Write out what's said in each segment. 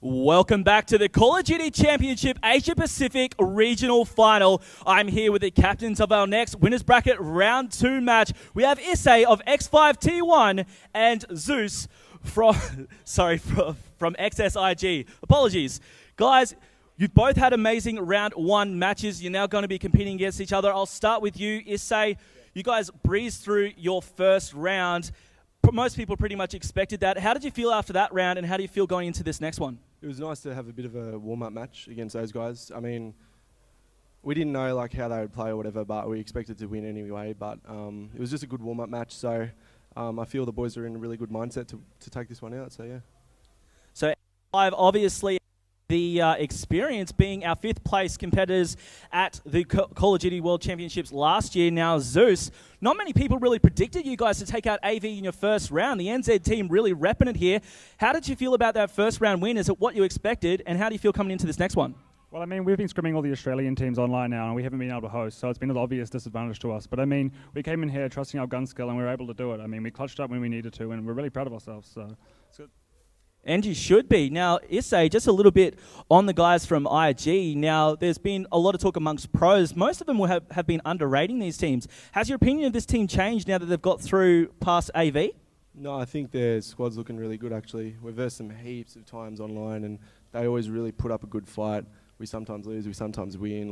Welcome back to the Call of Duty Championship Asia Pacific Regional Final. I'm here with the captains of our next Winners Bracket Round 2 match. We have Issei of X5T1 and Zeus from eXcess.iG. Apologies. Guys, you've both had amazing Round 1 matches. You're now going to be competing against each other. I'll start with you, Issei. You guys breezed through your first round. Most people pretty much expected that. How did you feel after that round, and how do you feel going into this next one? It was nice to have a bit of a warm-up match against those guys. I mean, we didn't know how they would play or whatever, but we expected to win anyway. But it was just a good warm-up match, so I feel the boys are in a really good mindset to take this one out. So yeah. So obviously, the experience being our 5th place competitors at the Call of Duty World Championships last year. Now Zeus, not many people really predicted you guys to take out AV in your first round. The NZ team really repping it here. How did you feel about that first round win? Is it what you expected? And how do you feel coming into this next one? Well, I mean, we've been scrimming all the Australian teams online now, and we haven't been able to host, so it's been an obvious disadvantage to us. But I mean, we came in here trusting our gun skill, and we were able to do it. I mean, we clutched up when we needed to, and we're really proud of ourselves, so it's good. And you should be. Now, Issei, just a little bit on the guys from IG. Now, there's been a lot of talk amongst pros. Most of them will have been underrating these teams. Has your opinion of this team changed now that they've got through past AV? No, I think their squad's looking really good, actually. We've versed them heaps of times online, and they always really put up a good fight. We sometimes lose, we sometimes win.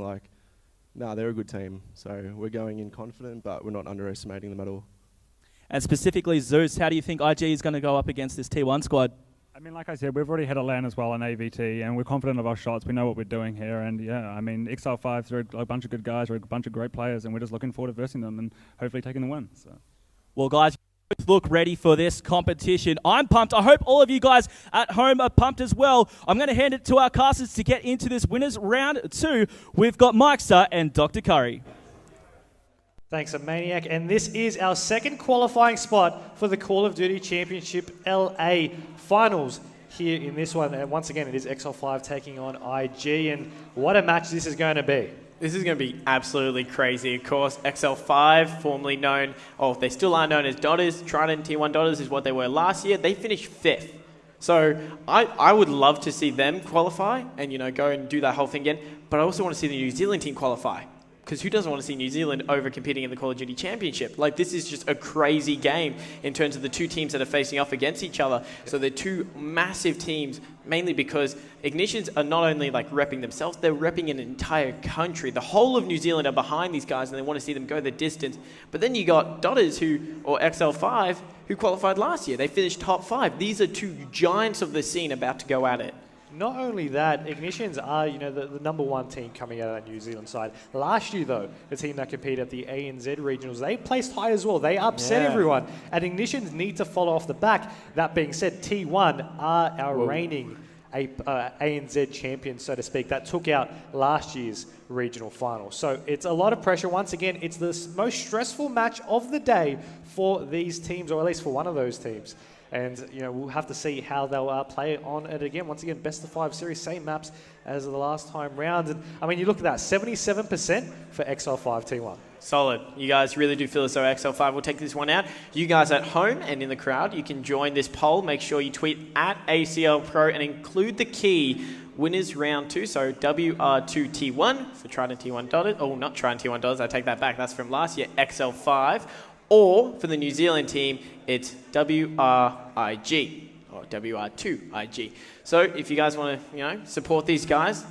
They're a good team. So we're going in confident, but we're not underestimating them at all. And specifically, Zeus, how do you think IG is going to go up against this T1 squad? I mean, like I said, we've already had a LAN as well in AVT, and we're confident of our shots. We know what we're doing here, and yeah, I mean, Exile5, they're a bunch of good guys, we're a bunch of great players, and we're just looking forward to versing them and hopefully taking the win. So. Well, guys, look ready for this competition. I'm pumped. I hope all of you guys at home are pumped as well. I'm going to hand it to our casters to get into this winners round 2. We've got Mikester and Dr. Curry. Thanks, Maniac. And this is our second qualifying spot for the Call of Duty Championship LA Finals here in this one. And once again, it is Exile5 taking on IG. And what a match this is going to be. This is going to be absolutely crazy. Of course, Exile5, formerly known, they still are known as Dotters. Trident T1 Dotters is what they were last year. They finished 5th. So I would love to see them qualify and, go and do that whole thing again. But I also want to see the New Zealand team qualify. Because who doesn't want to see New Zealand over competing in the Call of Duty Championship? This is just a crazy game in terms of the two teams that are facing off against each other. So they're two massive teams, mainly because Ignitions are not only repping themselves, they're repping an entire country. The whole of New Zealand are behind these guys and they want to see them go the distance. But then you got Dotters or XL5, who qualified last year. They finished top 5. These are two giants of the scene about to go at it. Not only that, Ignitions are, the number 1 team coming out of the New Zealand side. Last year, though, the team that competed at the ANZ regionals, they placed high as well. They upset everyone. And Ignitions need to follow off the back. That being said, T1 are our reigning ANZ champions, so to speak, that took out last year's regional final. So it's a lot of pressure. Once again, it's the most stressful match of the day for these teams, or at least for one of those teams. And, we'll have to see how they'll play on it again. Once again, best of 5 series, same maps as the last time round. And, I mean, you look at that, 77% for Exile5T1. Solid. You guys really do feel as though XL5 will take this one out. You guys at home and in the crowd, you can join this poll. Make sure you tweet at ACL Pro and include the key winners round 2. So WBR2T1 for Trident T1 Dollars. Oh, not Trident T1 Dollars. I take that back. That's from last year. XL5. Or for the New Zealand team, it's WRIG or WR2IG. So if you guys want to, support these guys,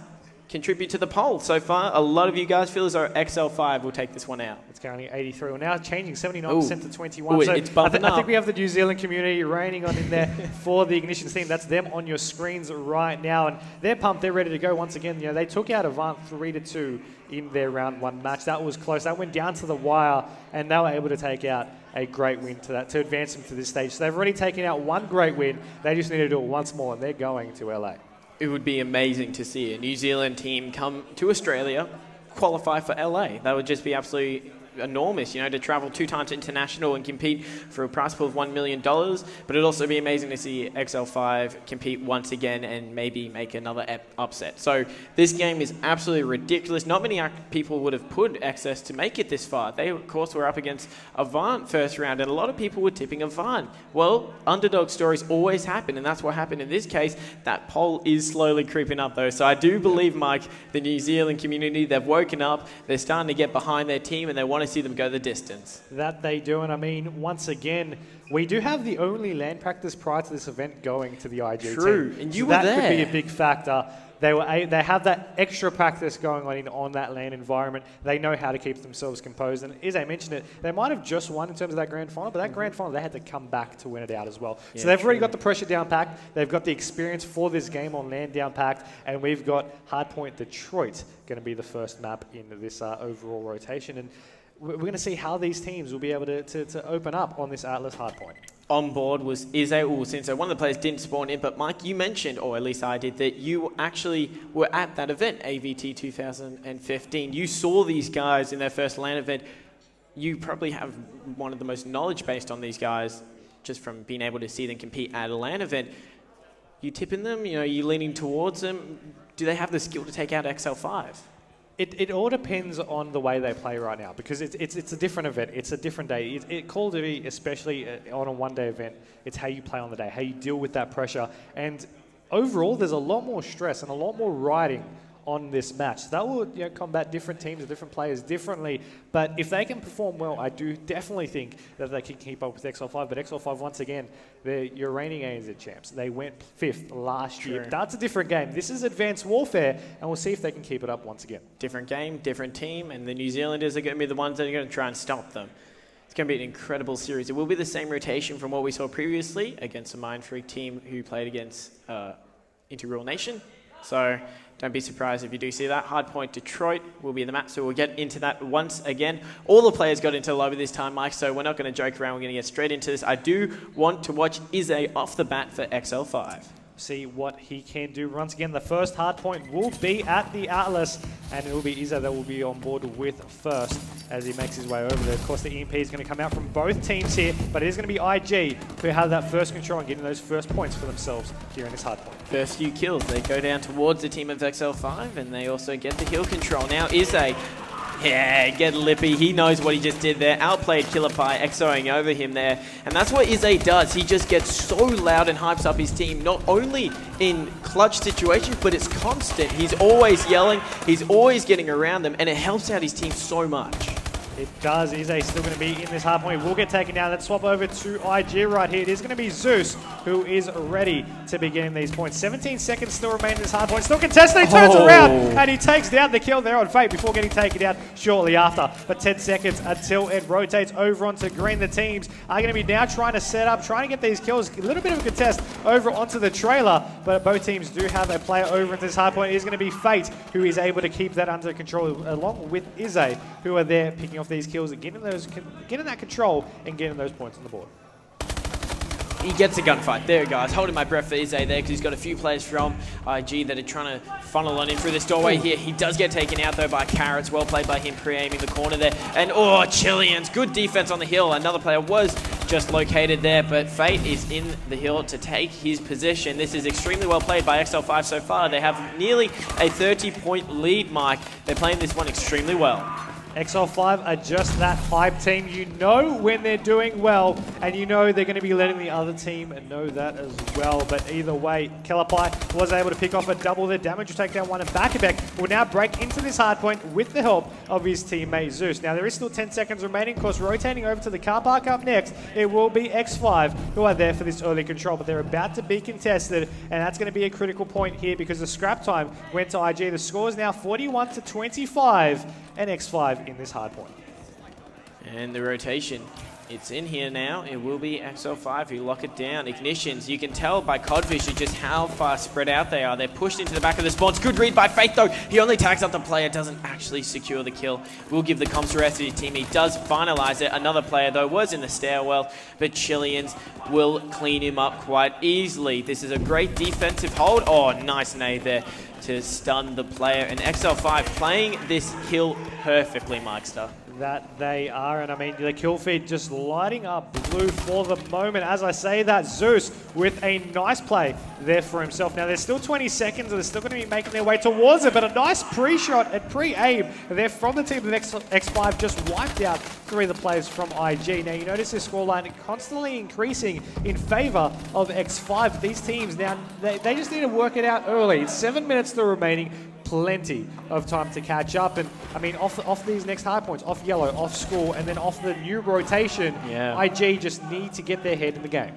contribute to the poll. So far, a lot of you guys feel as though XL5 will take this one out. It's currently 83. We're now changing 79% to 21. Ooh, so it's bumping up. I think we have the New Zealand community reigning on in there for the Ignitions team. That's them on your screens right now. And they're pumped. They're ready to go. Once again, they took out Avant 3-2 in their round 1 match. That was close. That went down to the wire, and they were able to take out a great win to advance them to this stage. So they've already taken out 1 great win. They just need to do it once more, and they're going to LA. It would be amazing to see a New Zealand team come to Australia, qualify for LA. That would just be absolutely enormous, to travel 2 times international and compete for a prize pool of $1 million. But it'd also be amazing to see Exile5 compete once again and maybe make another upset. So this game is absolutely ridiculous. Not many people would have put eXcess to make it this far. They, of course, were up against Avant first round, and a lot of people were tipping Avant. Well, underdog stories always happen, and that's what happened in this case. That poll is slowly creeping up, though. So I do believe, Mike, the New Zealand community, they've woken up, they're starting to get behind their team, and they want to see them go the distance. That they do, and I mean, once again, we do have the only LAN practice prior to this event going to the IG team. True, and you so were that there. Could be a big factor. They have that extra practice going on that LAN environment. They know how to keep themselves composed. And as I mentioned it, they might have just won in terms of that grand final, but that grand final, they had to come back to win it out as well. Yeah, so they've already got the pressure down packed. They've got the experience for this game on LAN down packed. And we've got Hardpoint Detroit going to be the first map in this overall rotation. And we're going to see how these teams will be able to open up on this Atlas Hardpoint. On board was Since one of the players didn't spawn in, but Mike, you mentioned, or at least I did, that you actually were at that event, AVT 2015. You saw these guys in their first LAN event. You probably have one of the most knowledge based on these guys just from being able to see them compete at a LAN event. You tipping them? You leaning towards them? Do they have the skill to take out Exile5? It all depends on the way they play right now, because it's a different event. It's a different day. Call of Duty, especially on a one-day event, it's how you play on the day, how you deal with that pressure. And overall, there's a lot more stress and a lot more riding on this match. That will combat different teams and different players differently. But if they can perform well, I do definitely think that they can keep up with Exile5. But Exile5, once again, they're your reigning ANZ champs. They went 5th last year. That's a different game. This is Advanced Warfare, and we'll see if they can keep it up once again. Different game, different team, and the New Zealanders are going to be the ones that are going to try and stop them. It's going to be an incredible series. It will be the same rotation from what we saw previously against a Mind Freak team who played against Integral Nation. So don't be surprised if you do see that. Hardpoint Detroit will be in the map, so we'll get into that once again. All the players got into the lobby this time, Mike, so we're not going to joke around. We're going to get straight into this. I do want to watch Izzy off the bat for Exile5. See what he can do. Once again, the first hardpoint will be at the Atlas, and it will be Izzy that will be on board with first as he makes his way over there. Of course, the EMP is going to come out from both teams here, but it is going to be IG who have that first control and getting those first points for themselves here in this hardpoint. First few kills, they go down towards the team of Exile5, and they also get the hill control. Now Izzy, yeah, get lippy. He knows what he just did there. Outplayed Killer Pie, XOing over him there. And that's what Izzy does. He just gets so loud and hypes up his team, not only in clutch situations, but it's constant. He's always yelling. He's always getting around them, and it helps out his team so much. It does. Izzy still going to be in this hardpoint. He will get taken down. Let's swap over to IG right here. It is going to be Zeus who is ready to be getting these points. 17 seconds still remain in this hardpoint. Still contested. He turns around and he takes down the kill there on Fate before getting taken down shortly after. But 10 seconds until it rotates over onto green. The teams are going to be now trying to set up, trying to get these kills. A little bit of a contest over onto the trailer, but both teams do have a player over into this hardpoint. It is going to be Fate who is able to keep that under control along with Izzy, who are there picking off these kills and getting that control and getting those points on the board. He gets a gunfight. There, guys. Holding my breath for Izzy there because he's got a few players from IG that are trying to funnel on in through this doorway here. He does get taken out, though, by Carrots. Well played by him, pre-aiming the corner there. And, oh, Chileans. Good defense on the hill. Another player was just located there, but Fate is in the hill to take his position. This is extremely well played by Exile5 so far. They have nearly a 30-point lead, Mike. They're playing this one extremely well. Exile5 are just that hype team. You know when they're doing well, and you know they're going to be letting the other team know that as well. But either way, Killer Pie was able to pick off a double. Their damage will take down one, and Back will now break into this hardpoint with the help of his teammate Zeus. Now there is still 10 seconds remaining. Of course, rotating over to the car park up next, it will be X5 who are there for this early control, but they're about to be contested, and that's going to be a critical point here because the scrap time went to IG. The score is now 41-25, and X5 in this hard point. And the rotation, it's in here now. It will be Exile5 who lock it down. Ignitions, you can tell by CoD vision just how far spread out they are. They're pushed into the back of the spawns. Good read by Fate, though. He only tags up the player, doesn't actually secure the kill. Will give the comms to the rest of his team. He does finalize it. Another player, though, was in the stairwell, but Chileans will clean him up quite easily. This is a great defensive hold. Oh, nice nade there to stun the player. And Exile5 playing this kill perfectly, Mikester. That they are, and I mean, the kill feed just lighting up blue for the moment. As I say that, Zeus with a nice play there for himself. Now, there's still 20 seconds, and they're still going to be making their way towards it, but a nice pre-shot and pre-aim there from the team of X5 just wiped out 3 of the players from IG. Now, you notice this scoreline constantly increasing in favor of X5. These teams now, they just need to work it out early. 7 minutes still remaining. Plenty of time to catch up, and I mean, off these next high points, off yellow, off school, and then off the new rotation, IG just need to get their head in the game.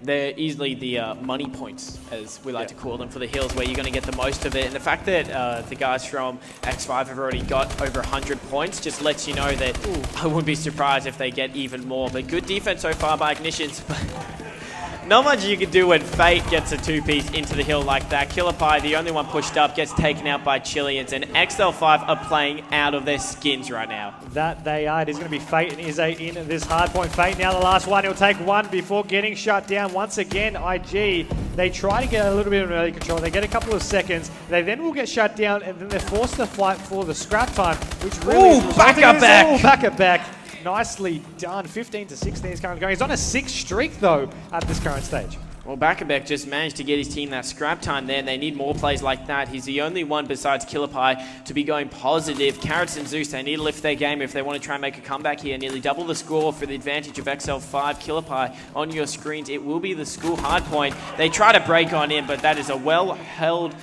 They're easily the money points, as we like to call them, for the hills, where you're going to get the most of it. And the fact that the guys from X5 have already got over 100 points just lets you know that I wouldn't be surprised if they get even more. But good defense so far by Ignitions. Not much you can do when Fate gets a 2-piece into the hill like that. Killer Pie, the only one pushed up, gets taken out by Chileans, and Exile5 are playing out of their skins right now. That they are. It is going to be Fate and Izzy in this hard point. Fate now the last one. He'll take one before getting shut down. Once again, IG, they try to get a little bit of early control. They get a couple of seconds. They then will get shut down, and then they're forced to fight for the scrap time, which really is back up back. Back up back. Nicely done. 15 to 16 is currently going. He's on a 6 streak, though, at this current stage. Well, Bakabek just managed to get his team that scrap time there. They need more plays like that. He's the only one besides Killer Pie to be going positive. Carrots and Zeus, they need to lift their game if they want to try and make a comeback here. Nearly double the score for the advantage of Exile5. Killer Pie on your screens. It will be the school hard point. They try to break on in, but that is a well-held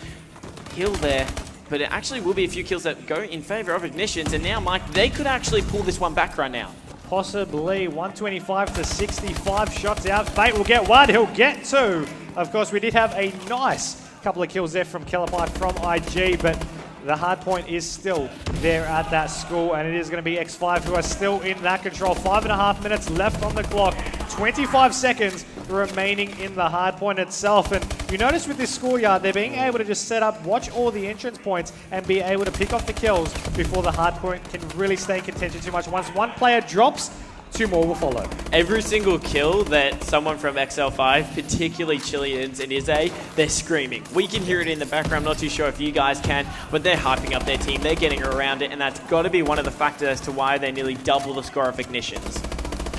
hill there. But it actually will be a few kills that go in favor of Ignitions. And now, Mike, they could actually pull this one back right now. Possibly 125 to 65 shots out. Fate will get one. He'll get 2. Of course, we did have a nice couple of kills there from Killer Pie from IG, but the hard point is still there at that school, and it is going to be X5 who are still in that control. 5.5 minutes left on the clock. 25 seconds remaining in the hard point itself. And you notice with this schoolyard, they're being able to just set up, watch all the entrance points, and be able to pick off the kills before the hard point can really stay in contention too much. Once one player drops, 2 more will follow. Every single kill that someone from Exile5, particularly Chileans and Izzy, they're screaming. We can hear it in the background. I'm not too sure if you guys can, but they're hyping up their team. They're getting around it, and that's got to be one of the factors as to why they nearly double the score of Ignitions.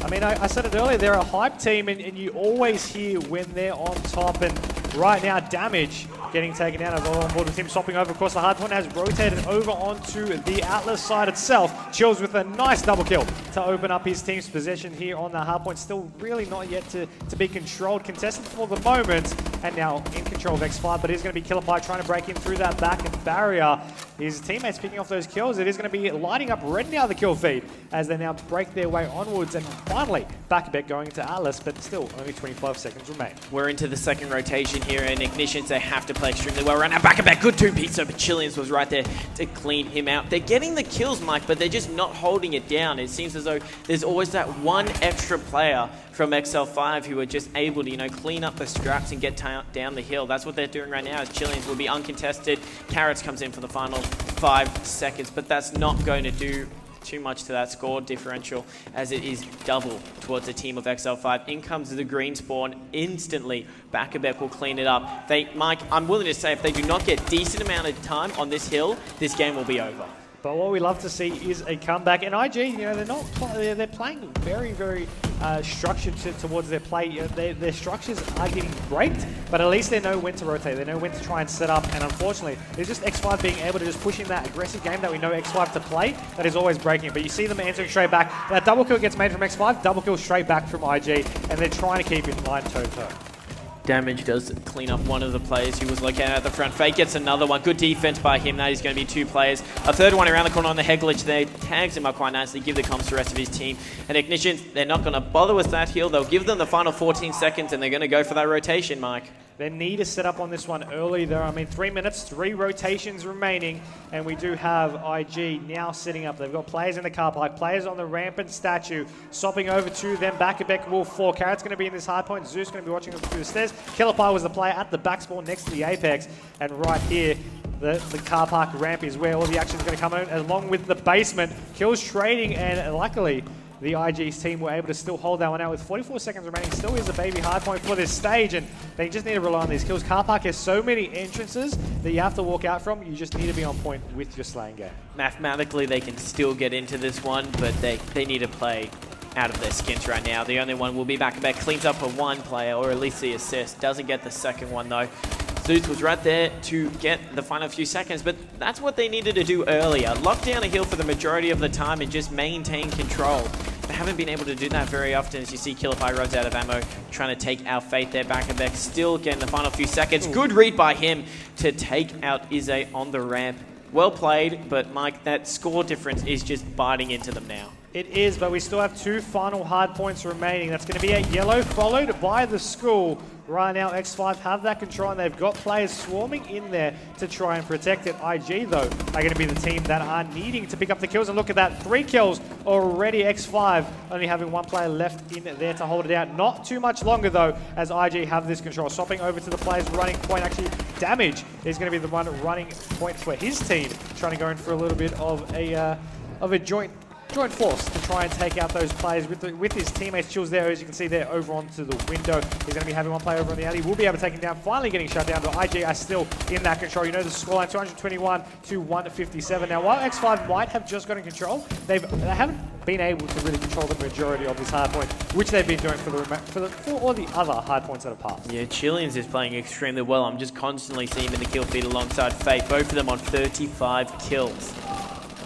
I mean, I said it earlier, they're a hype team, and you always hear when they're on top. And right now, Damage getting taken out of on board with him swapping over. Of course, the hard point has rotated over onto the Atlas side itself. Chills with a nice double kill to open up his team's possession here on the hard point. Still really not yet to be controlled. Contested for the moment, and now in control of X5, but it is going to be Killer Pie trying to break him through that back barrier. His teammates picking off those kills. It is going to be lighting up red now, the kill feed, as they now break their way onwards, and finally back a bit going into Atlas, but still only 25 seconds remain. We're into the second rotation here, and Ignitions, they have to play extremely well right now. Back and back, good 2-piece, but Chileans was right there to clean him out. They're getting the kills, Mike, but they're just not holding it down. It seems as though there's always that one extra player from Exile5 who are just able to, clean up the scraps and get down the hill. That's what they're doing right now, as Chileans will be uncontested. Carrots comes in for the final 5 seconds, but that's not going to do too much to that score differential, as it is double towards the team of Exile5. In comes the green spawn instantly. Bakabek will clean it up. Mike, I'm willing to say if they do not get decent amount of time on this hill, this game will be over. But what we love to see is a comeback. And IG, they're playing very, very structured towards their play. Their structures are getting braked, but at least they know when to rotate. They know when to try and set up. And unfortunately, it's just X5 being able to just push in that aggressive game that we know X5 to play that is always breaking. But you see them answering straight back. That double kill gets made from X5, double kill straight back from IG, and they're trying to keep it line toe-to-toe. Damage does clean up one of the players who was located at the front. Fate gets another one. Good defense by him. That is going to be 2 players. A third one around the corner on the head glitch there. Tags him up quite nicely. Give the comms to the rest of his team. And Ignition, they're not going to bother with that heal. They'll give them the final 14 seconds, and they're going to go for that rotation, Mike. They need to set up on this one early, though. I mean, 3 minutes, 3 rotations remaining, and we do have IG now sitting up. They've got players in the car park, players on the rampant statue, swapping over to them. Bakabek will fall. Carrot's going to be in this hard point. Zeus going to be watching them through the stairs. Killer Pie was the player at the back spawn next to the Apex, and right here, the car park ramp is where all the action is going to come in, along with the basement. Kills trading, and luckily, the IG's team were able to still hold that one out with 44 seconds remaining. Still is a baby hard point for this stage, and they just need to rely on these kills. Car Park has so many entrances that you have to walk out from. You just need to be on point with your slaying game. Mathematically, they can still get into this one, but they need to play out of their skins right now. The only one will be back-to-back, cleans up for one player, or at least the assist. Doesn't get the second one, though. Zeus was right there to get the final few seconds, but that's what they needed to do earlier. Lock down a hill for the majority of the time and just maintain control. They haven't been able to do that very often, as you see Killify runs out of ammo, trying to take out Fate there, back-to-back, still getting the final few seconds. Good read by him to take out Izzy on the ramp. Well played, but Mike, that score difference is just biting into them now. It is, but we still have 2 final hard points remaining. That's going to be a yellow, followed by the school. Right now, X5 have that control, and they've got players swarming in there to try and protect it. IG, though, are going to be the team that are needing to pick up the kills. And look at that, 3 kills already. X5 only having 1 player left in there to hold it out. Not too much longer, though, as IG have this control. Swapping over to the players running point. Actually, Damage is going to be the one running point for his team, trying to go in for a little bit of a joint force to try and take out those players with his teammates. Chills there, as you can see there, over onto the window. He's going to be having 1 player over on the alley. We'll be able to take him down, finally getting shut down, but IG are still in that control. You know the scoreline, 221 to 157. Now, while X5 might have just got in control, they haven't been able to really control the majority of this hard point, which they've been doing for all the other hard points that have passed. Yeah, Chileans is playing extremely well. I'm just constantly seeing him in the kill feed alongside Fate. Both of them on 35 kills.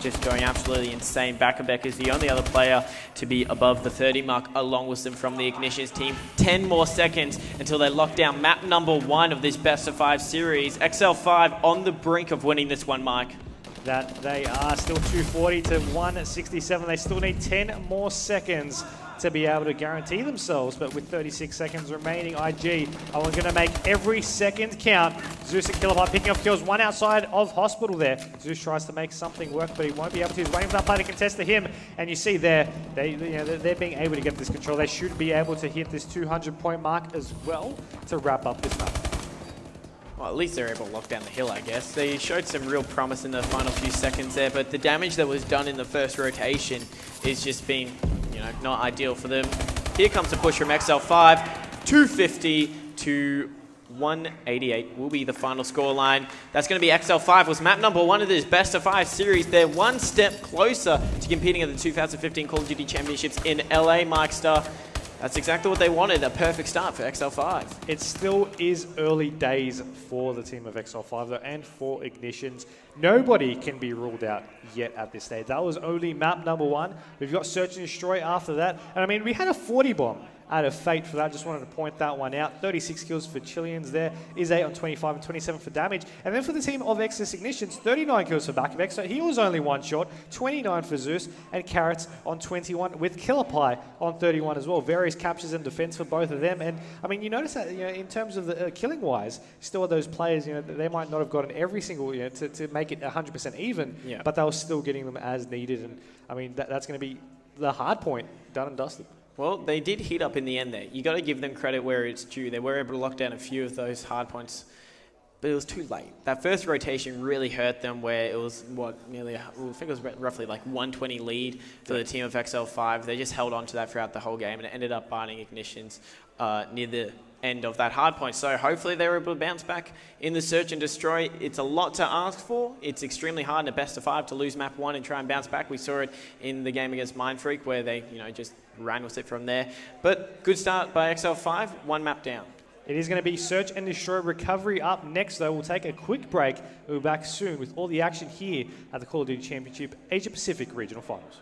Just going absolutely insane. Back is the only other player to be above the 30 mark, along with them from the Ignitions team. 10 more seconds until they lock down map number 1 of this best of 5 series. Exile5 on the brink of winning this one, Mike. That they are still 240 to 167. They still need 10 more seconds to be able to guarantee themselves, but with 36 seconds remaining, IG are going to make every second count. Zeus and Killify picking up kills, 1 outside of Hospital there. Zeus tries to make something work, but he won't be able to. He's waiting for that play to contest to him, and you see there, they're being able to get this control. They should be able to hit this 200-point mark as well to wrap up this map. Well, at least they're able to lock down the hill, I guess. They showed some real promise in the final few seconds there, but the damage that was done in the first rotation is just being, not ideal for them. Here comes the push from Exile5. 250 to 188 will be the final scoreline. That's going to be Exile5 was map number 1 of this best of 5 series. They're 1 step closer to competing at the 2015 Call of Duty Championships in LA, Mike Star. That's exactly what they wanted, a perfect start for Exile5. It still is early days for the team of Exile5, though, and for Ignitions. Nobody can be ruled out yet at this stage. That was only map number 1. We've got Search and Destroy after that. And I mean, we had a 40 bomb out of Fate for that. Just wanted to point that one out. 36 kills for Chileans there. Is 8 on 25 and 27 for damage. And then for the team of eXcess Ignitions, 39 kills for Back-to-Back. So he was only 1 short. 29 for Zeus. And Carrots on 21 with Killer Pie on 31 as well. Various captures and defense for both of them. And I mean, you notice that in terms of the killing-wise, still those players, they might not have gotten every single, to make it 100% even. Yeah. But they were still getting them as needed. And I mean, that's going to be the hard point done and dusted. Well, they did heat up in the end there. You got to give them credit where it's due. They were able to lock down a few of those hard points, but it was too late. That first rotation really hurt them, where it was I think it was roughly like 120 lead for the team of Exile5. They just held on to that throughout the whole game, and it ended up biting Ignitions near the end of that hard point. So hopefully they were able to bounce back in the Search and Destroy. It's a lot to ask for. It's extremely hard in a best of 5 to lose map 1 and try and bounce back. We saw it in the game against Mindfreak, where they just ran with it from there. But good start by Exile5, 1 map down. It is going to be Search and Destroy recovery up next, though. We'll take a quick break. We'll be back soon with all the action here at the Call of Duty Championship Asia Pacific Regional Finals.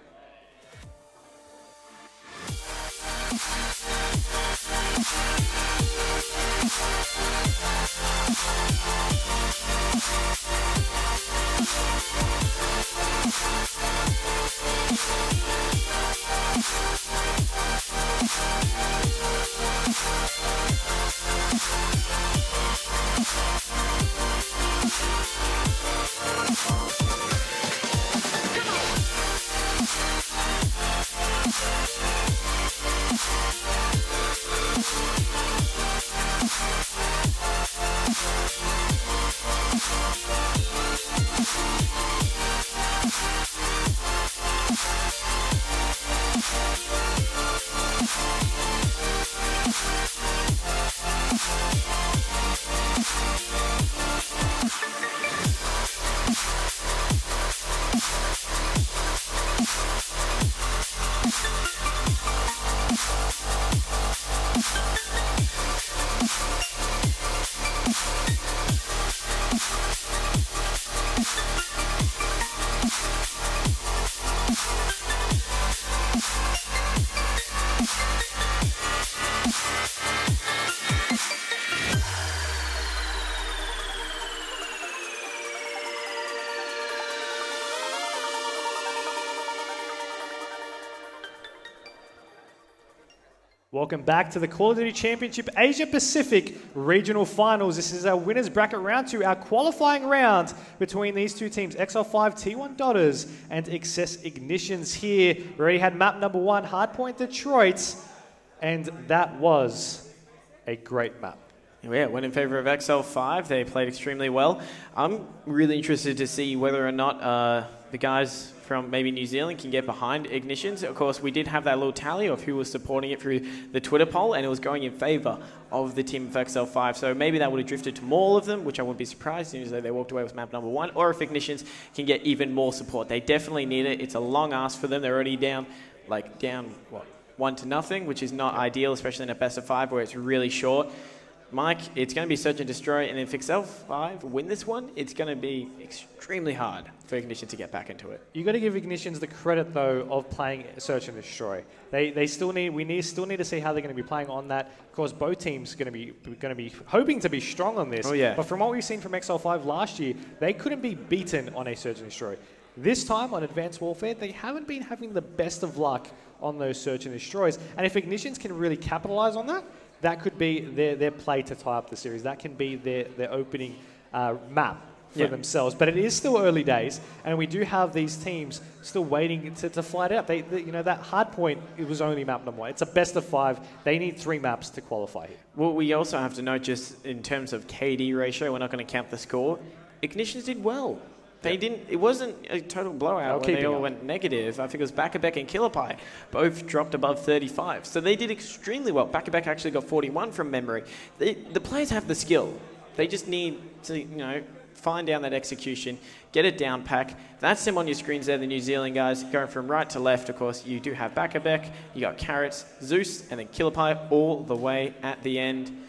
Welcome back to the Call of Duty Championship Asia Pacific Regional Finals. This is our winners bracket round 2, our qualifying round between these two teams, Exile5.T1 Dotters and eXcess Ignitions here. We already had map number 1, Hardpoint Detroit, and that was a great map. Yeah, went in favor of XL5. They played extremely well. I'm really interested to see whether or not the guys from maybe New Zealand can get behind Ignitions. Of course, we did have that little tally of who was supporting it through the Twitter poll, and it was going in favor of the team of XL5. So maybe that would have drifted to more of them, which I wouldn't be surprised as they walked away with map number 1, or if Ignitions can get even more support. They definitely need it. It's a long ask for them. They're already down, what, 1-0, which is not ideal, especially in a best of 5 where it's really short. Mike, it's going to be search and destroy, and if Exile5 win this one, it's going to be extremely hard for Ignition to get back into it. You got to give Ignitions the credit though of playing search and destroy. We still need to see how they're going to be playing on that. Of course, both teams going to be hoping to be strong on this. Oh yeah. But from what we've seen from Exile5 last year, they couldn't be beaten on a search and destroy. This time on Advanced Warfare, they haven't been having the best of luck on those search and destroys. And if Ignitions can really capitalize on that, that could be their play to tie up the series. That can be their opening map for themselves. But it is still early days, and we do have these teams still waiting to fight out. That hard point, it was only map number 1. It's a best of 5. They need 3 maps to qualify here. Well, we also have to note, just in terms of KD ratio, we're not going to count the score. Ignitions did well. They didn't. It wasn't a total blowout when they all went negative. I think it was Bakabek and Killerpie both dropped above 35. So they did extremely well. Bakabek actually got 41 from memory. The players have the skill. They just need to, find down that execution, get it down pack. That's them on your screens there, the New Zealand guys. Going from right to left, of course, you do have Bakabek, you got Carrots, Zeus, and then Killerpie all the way at the end.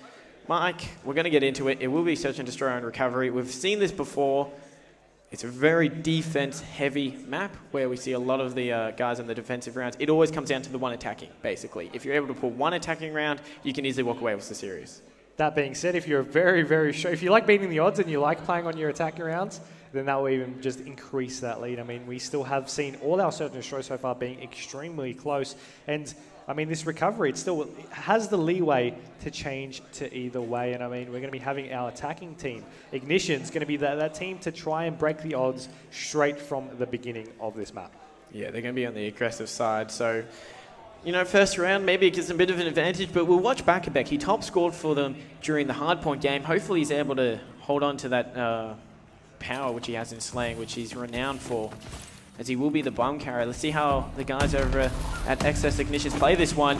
Mike, we're going to get into it. It will be search and destroy and recovery. We've seen this before. It's a very defense-heavy map where we see a lot of the guys in the defensive rounds. It always comes down to the one attacking, basically. If you're able to pull one attacking round, you can easily walk away with the series. That being said, if you're very, very sure, if you like beating the odds and you like playing on your attacking rounds, then that will even just increase that lead. I mean, we still have seen all our search and destroy so far being extremely close. And I mean, this recovery, it still has the leeway to change to either way. And I mean, we're going to be having our attacking team. Ignition's going to be that team to try and break the odds straight from the beginning of this map. Yeah, they're going to be on the aggressive side. So, first round, maybe it gives them a bit of an advantage, but we'll watch Bakabek. He top scored for them during the hardpoint game. Hopefully he's able to hold on to that power which he has in slaying, which he's renowned for, as he will be the bomb carrier. Let's see how the guys over at eXcess Ignitions play this one.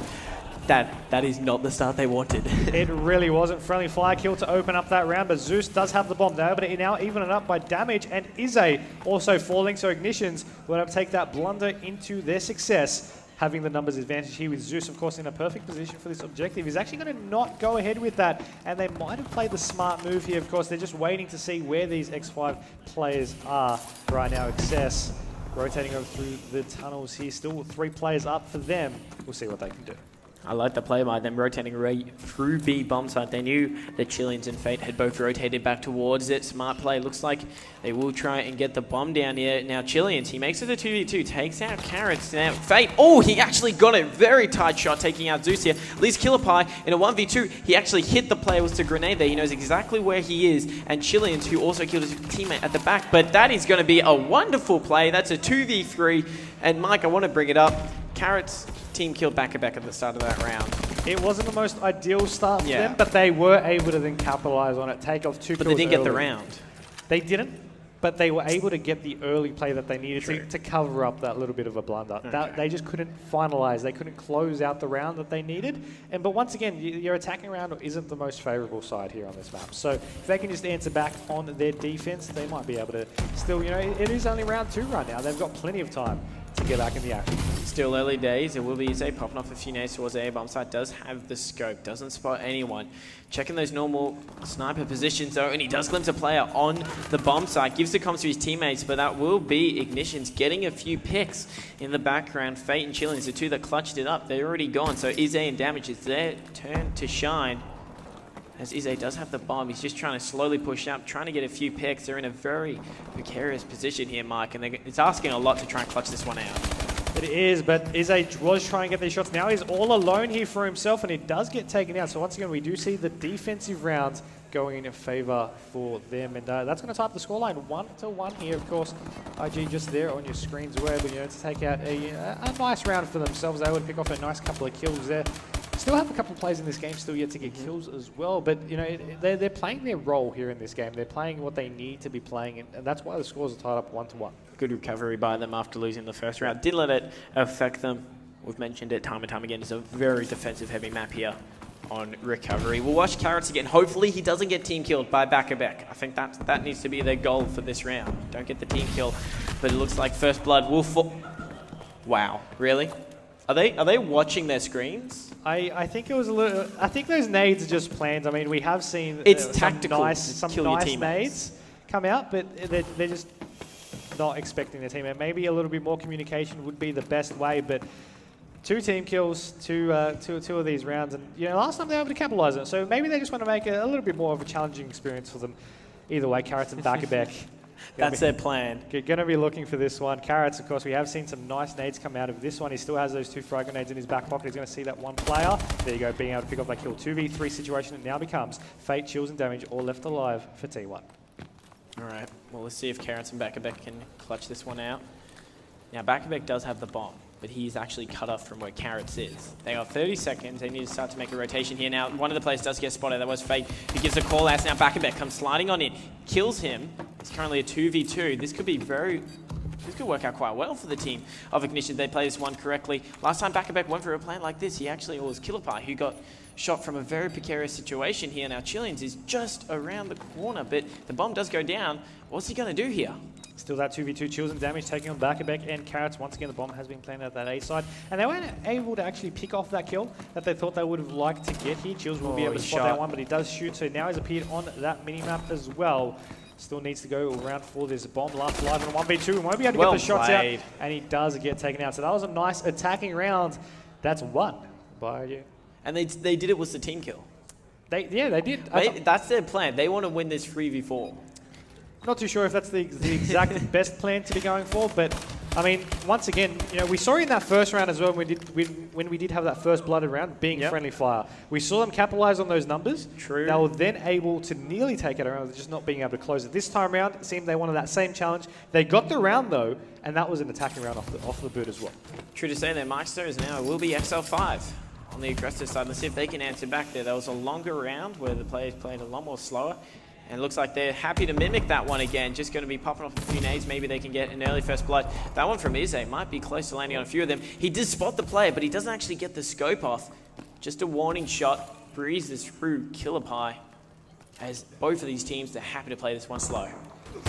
That is not the start they wanted. It really wasn't. Friendly fire kill to open up that round, but Zeus does have the bomb there, but it now even it up by damage, and Ize also falling, so Ignitions will have to take that blunder into their success, having the numbers advantage here with Zeus, of course, in a perfect position for this objective. He's actually going to not go ahead with that, and they might have played the smart move here. Of course, they're just waiting to see where these X5 players are right now. Excess rotating over through the tunnels here. Still 3 players up for them. We'll see what they can do. I like the play by them rotating right through B bomb site. They knew that Chileans and Fate had both rotated back towards it. Smart play. Looks like they will try and get the bomb down here. Now Chileans, he makes it a 2v2, takes out Carrots. Now Fate, he actually got it. Very tight shot taking out Zeus here. Leaves Killerpie in a 1v2. He actually hit the player with the grenade there. He knows exactly where he is. And Chileans, who also killed his teammate at the back. But that is going to be a wonderful play. That's a 2v3. And Mike, I want to bring it up. Carrots team killed Bakabek at the start of that round. It wasn't the most ideal start for them, but they were able to then capitalize on it, take off 2 kills. But they didn't get the round. They didn't, but they were able to get the early play that they needed to cover up that little bit of a blunder. Okay. They just couldn't finalize. They couldn't close out the round that they needed. But once again, your attacking round isn't the most favorable side here on this map. So if they can just answer back on their defense, they might be able to still, it is only round 2 right now. They've got plenty of time to get back in the action. Still early days. It will be Ize popping off a few nades towards A bomb site. Does have the scope. Doesn't spot anyone. Checking those normal sniper positions though, and he does glimpse a player on the bomb site. Gives the comms to his teammates, but that will be Ignitions getting a few picks in the background. Fate and Chileans, the 2 that clutched it up, they're already gone. So Ize and Damage, it's their turn to shine. As Ize does have the bomb, he's just trying to slowly push up, trying to get a few picks. They're in a very precarious position here, Mike, and it's asking a lot to try and clutch this one out. It is, but Ize was trying to get these shots. Now he's all alone here for himself, and he does get taken out. So once again, we do see the defensive rounds going in favor for them, and that's going to type the scoreline 1-1 here. Of course, IG just there on your screens were able, to take out a nice round for themselves. They would pick off a nice couple of kills there. Still have a couple of players in this game still yet to get kills as well, but they're playing their role here in this game. They're playing what they need to be playing, and that's why the scores are tied up 1-1. Good recovery by them after losing the first round. Didn't let it affect them. We've mentioned it time and time again. It's a very defensive-heavy map here on recovery. We'll watch Carrots again. Hopefully he doesn't get team killed by Back-a-Beck. I think that needs to be their goal for this round. Don't get the team kill. But it looks like First Blood will fall. Wow, really? Are they watching their screens? I think it was a little. I think those nades are just planned. I mean, we have seen it's tactical. Some nice nades come out, but they're just not expecting their teammate. Maybe a little bit more communication would be the best way, but 2 team kills, two of these rounds, and last time they were able to capitalize on it. So maybe they just want to make it a little bit more of a challenging experience for them. Either way, Carrots and Back-a-Beck. That's their plan. Going to be looking for this one. Carrots, of course, we have seen some nice nades come out of this one. He still has those 2 frag grenades in his back pocket. He's going to see that one player. There you go, being able to pick up that kill. 2v3 situation. It now becomes Fate, Chills, and Damage all left alive for T1. All right. Well, let's see if Carrots and Back-a-Beck can clutch this one out. Now, Back-a-Beck does have the bomb, but he's actually cut off from where Carrots is. They got 30 seconds. They need to start to make a rotation here. Now, one of the players does get spotted. That was Fate. He gives a call out. Now, Back-a-Beck comes sliding on in, kills him. It's currently a 2v2. This could work out quite well for the team of Ignition. They play this one correctly. Last time Back-a-Beck went for a plan like this, he actually was Killerpie, who got shot from a very precarious situation here. Now, Chileans is just around the corner, but the bomb does go down. What's he going to do here? Still that 2v2, Chills and Damage taking on Back-a-Beck and Carrots. Once again, the bomb has been planted at that A side. And they weren't able to actually pick off that kill that they thought they would have liked to get here. Chills will be able to spot that one, but he does shoot. So now he's appeared on that mini-map as well. Still needs to go around for this bomb. Last alive in a 1v2. Won't be able to get the shots out. And he does get taken out. So that was a nice attacking round. That's won by you. And they did it with the team kill. They did. That's their plan. They want to win this 3v4. Not too sure if that's the exact best plan to be going for, but I mean, once again, we saw in that first round as well when we did have that first blooded round being friendly fire. We saw them capitalize on those numbers. True. They were then able to nearly take it around, just not being able to close it. This time around, it seemed they wanted that same challenge. They got the round though, and that was an attacking round off the boot as well. True to say, their milestone now will be Exile5 on the aggressive side. Let's see if they can answer back there. That was a longer round where the players played a lot more slower. And it looks like they're happy to mimic that one again. Just going to be popping off a few nades. Maybe they can get an early first blood. That one from Ize might be close to landing on a few of them. He did spot the player, but he doesn't actually get the scope off. Just a warning shot. Breezes through Killerpie. As both of these teams, they're happy to play this one slow.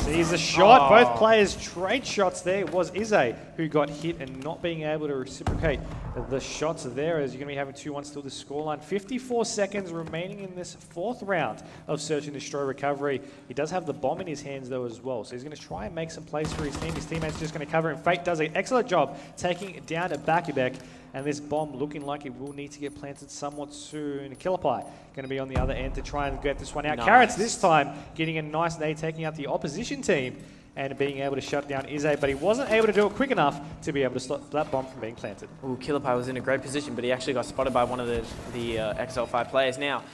Sees a shot. Both players trade shots there. It was Ize who got hit and not being able to reciprocate the shots there, as you're going to be having 2-1 still the scoreline. 54 seconds remaining in this 4th round of Search and Destroy recovery. He does have the bomb in his hands though as well, so he's going to try and make some plays for his team. His teammates just going to cover him. Fate does an excellent job taking it down to Back-a-Beck, and this bomb looking like it will need to get planted somewhat soon. Killerpie going to be on the other end to try and get this one out. Nice. Carrots this time getting a nice nade, taking out the opposition team and being able to shut down Ize, but he wasn't able to do it quick enough to be able to stop that bomb from being planted. Ooh, Killerpie was in a great position, but he actually got spotted by one of the Exile5 players. Now,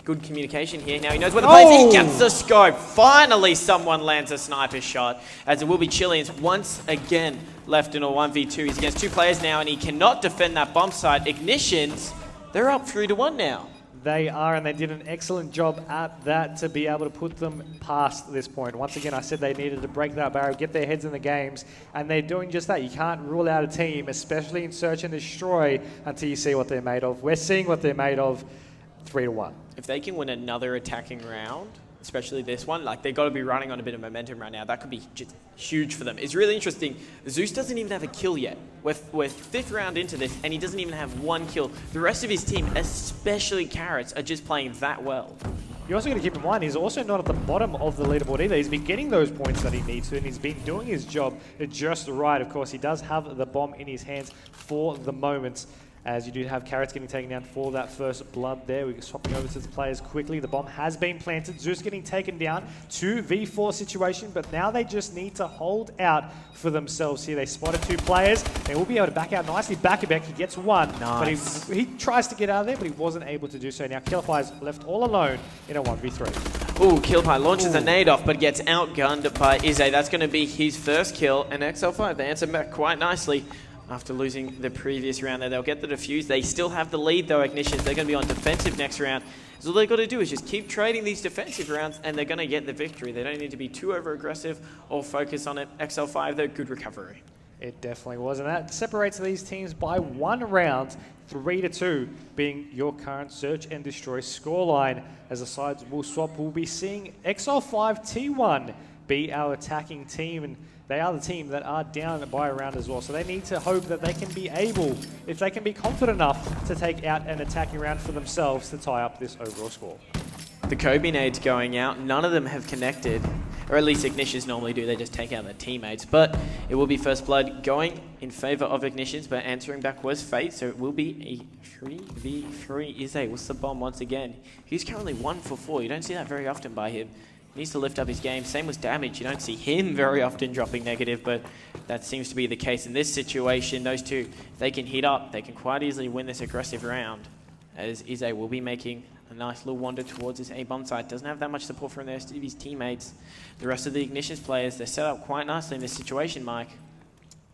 good communication here. Now he knows where the player is. He gets the scope. Finally, someone lands a sniper shot, as it will be Chileans once again left in a 1v2. He's against 2 players now, and he cannot defend that bomb site. Ignitions, they're up 3-1 now. They are, and they did an excellent job at that to be able to put them past this point. Once again, I said they needed to break that barrier, get their heads in the games, and they're doing just that. You can't rule out a team, especially in Search and Destroy, until you see what they're made of. We're seeing what they're made of. 3-1. If they can win another attacking round, especially this one, they've got to be running on a bit of momentum right now. That could be just huge for them. It's really interesting. Zeus doesn't even have a kill yet. We're 5th round into this, and he doesn't even have 1 kill. The rest of his team, especially Carrots, are just playing that well. You're also going to keep in mind, he's also not at the bottom of the leaderboard either. He's been getting those points that he needs to, and he's been doing his job just right. Of course, he does have the bomb in his hands for the moment. as you do have Carrots getting taken down for that first blood there. We're swapping over to the players quickly. The bomb has been planted. Zeus getting taken down. 2v4 situation, but now they just need to hold out for themselves here. They spotted 2 players. They will be able to back out nicely. Back-a-back, he gets 1. Nice. But he tries to get out of there, but he wasn't able to do so. Now Killapie is left all alone in a 1v3. Ooh, Killapie launches a nade off, but gets outgunned by Izzy. That's going to be his first kill, and Exile5, they answer back quite nicely. After losing the previous round there, they'll get the defuse. They still have the lead though, Ignitions. They're going to be on defensive next round. So all they've got to do is just keep trading these defensive rounds and they're going to get the victory. They don't need to be too over-aggressive or focus on it. Exile5, though, good recovery. It definitely was, and that separates these teams by 1 round, 3-2, being your current Search and Destroy scoreline. As the sides will swap, we'll be seeing Exile5.T1 be our attacking team, and they are the team that are down by a round as well. So they need to hope that they can be able, if they can be confident enough, to take out an attacking round for themselves to tie up this overall score. The Kobe nades going out. None of them have connected, or at least Ignitions normally do. They just take out their teammates. But it will be first blood going in favor of Ignitions, but answering back was Fate. So it will be a 3v3. Izzy with the bomb once again. He's currently 1 for 4. You don't see that very often by him. He needs to lift up his game. Same with Damage. You don't see him very often dropping negative, but that seems to be the case in this situation. Those two, if they can heat up, they can quite easily win this aggressive round, as Izzy will be making a nice little wander towards his A-bomb side. Doesn't have that much support from the rest of his teammates. The rest of the Ignitions players, they're set up quite nicely in this situation, Mike.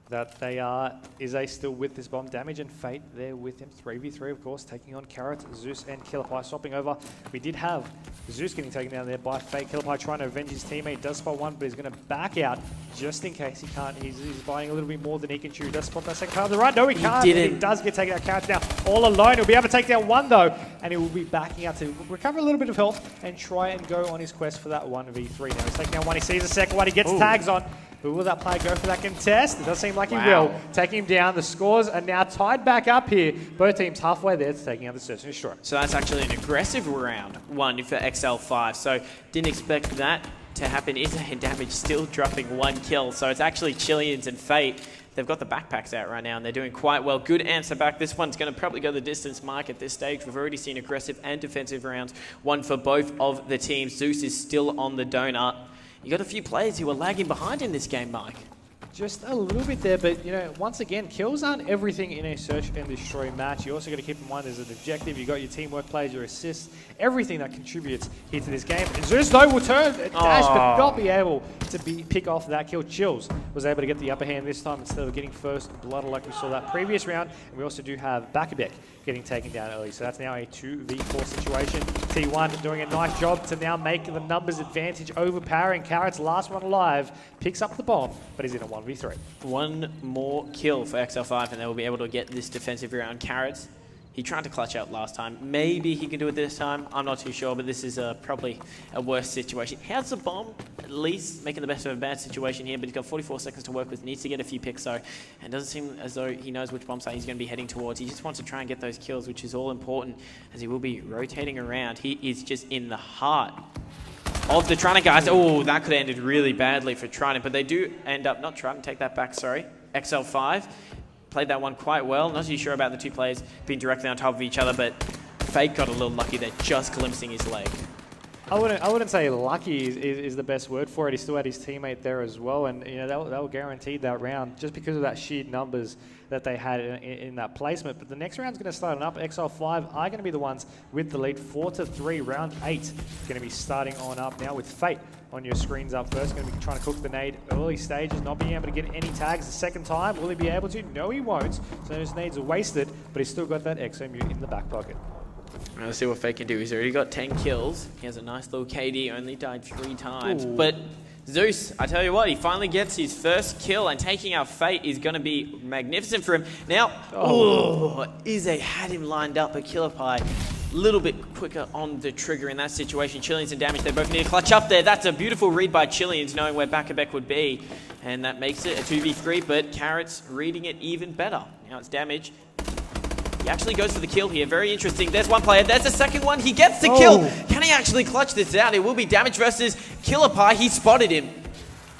That they are, Izzy still with this bomb. Damage and Fate there with him. 3v3, of course, taking on Carrot, Zeus, and Killapie. Swapping over. We did have Zeus getting taken down there by Fate. Killapie trying to avenge his teammate. Does spot 1, but he's going to back out just in case he can't. He's buying a little bit more than he can chew. Does spot that second card on the right. No, he can't. Didn't. He does get taken out. Carrot's now all alone. He'll be able to take down 1, though, and he will be backing out to recover a little bit of health and try and go on his quest for that 1v3. Now he's taking down 1. He sees the second one. He gets tags on. But will that player go for that contest? It does seem like he will. Taking him down. The scores are now tied back up here. Both teams halfway there to taking out the Search and Destroy. So that's actually an aggressive round 1 for Exile5. So didn't expect that to happen. Izzy and Damage still dropping 1 kill. So it's actually Chileans and Fate. They've got the backpacks out right now and they're doing quite well. Good answer back. This one's going to probably go the distance, Mike, at this stage. We've already seen aggressive and defensive rounds. 1 for both of the teams. Zeus is still on the donut. You got a few players who are lagging behind in this game, Mike. Just a little bit there, but you know, once again, kills aren't everything in a Search and Destroy match. You also got to keep in mind there's an objective. You got your teamwork plays, your assists, everything that contributes here to this game. Zeus though will turn dash, but not be able to pick off that kill. Chills was able to get the upper hand this time instead of getting first blood like we saw that previous round. And we also do have Backabek getting taken down early, so that's now a 2v4 situation. T1 doing a nice job to now make the numbers advantage overpowering. Carrot's last one alive picks up the bomb, but he's in a 1v3. 1 more kill for Exile5 and they will be able to get this defensive round. Carrots, he tried to clutch out last time. Maybe he can do it this time. I'm not too sure, but this is probably a worse situation. He has the bomb, at least making the best of a bad situation here, but he's got 44 seconds to work with. Needs to get a few picks, though, and doesn't seem as though he knows which bomb site he's going to be heading towards. He just wants to try and get those kills, which is all important, as he will be rotating around. He is just in the heart of the Trident guys. Oh, that could have ended really badly for Trident, but they do end up, not Trident, take that back, sorry. Exile5 played that one quite well. Not too sure about the two players being directly on top of each other, but Fate got a little lucky there, just glimpsing his leg. I wouldn't say lucky is the best word for it. He still had his teammate there as well, and you know they were guaranteed that round just because of that sheer numbers that they had in that placement. But the next round's going to start up. Exile5 are going to be the ones with the lead, 4-3. Round 8 is going to be starting on up now with Fate on your screens up first. Going to be trying to cook the nade early stages, not being able to get any tags the second time. Will he be able to? No, he won't. So those nades are wasted, but he's still got that Exo mute in the back pocket. Let's see what Fate can do. He's already got 10 kills. He has a nice little KD, only died 3 times. Ooh. But Zeus, I tell you what, he finally gets his first kill, and taking out Fate is going to be magnificent for him. Now, Izzy had him lined up, but Killapie a little bit quicker on the trigger in that situation. Chileans and Damage, they both need to clutch up there. That's a beautiful read by Chileans, knowing where Backabek would be. And that makes it a 2v3, but Carrot's reading it even better. Now it's Damage. He actually goes for the kill here. Very interesting. There's one player. There's a second one. He gets the kill. Can he actually clutch this out? It will be Damage versus Killapie. He spotted him.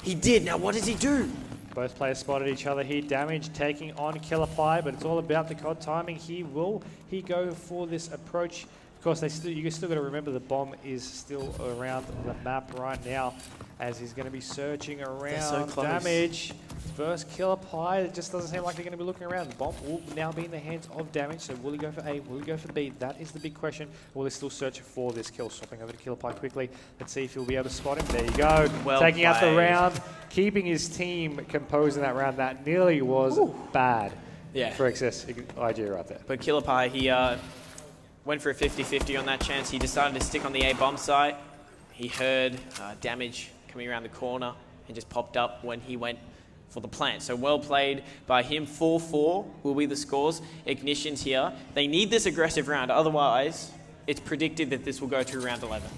He did. Now what does he do? Both players spotted each other here. Damage taking on Killer Pie, but it's all about the CoD timing. Will he go for this approach? Of course, you still got to remember the bomb is still around the map right now, as he's going to be searching around. So close. Damage versus Killer Pie. It just doesn't seem like they're going to be looking around. The bomb will now be in the hands of Damage. So will he go for A? Will he go for B? That is the big question. Will he still search for this kill? Swapping over to Killer Pie quickly. Let's see if he'll be able to spot him. There you go. Well Taking out the played. round, keeping his team composed in that round. That nearly was bad for eXcess.iG right there. But Killer Pie, he went for a 50-50 on that chance. He decided to stick on the A bomb site. He heard Damage coming around the corner and just popped up when he went for the plant. So well played by him. 4-4 will be the scores. Ignition's here. They need this aggressive round. Otherwise, it's predicted that this will go to round 11.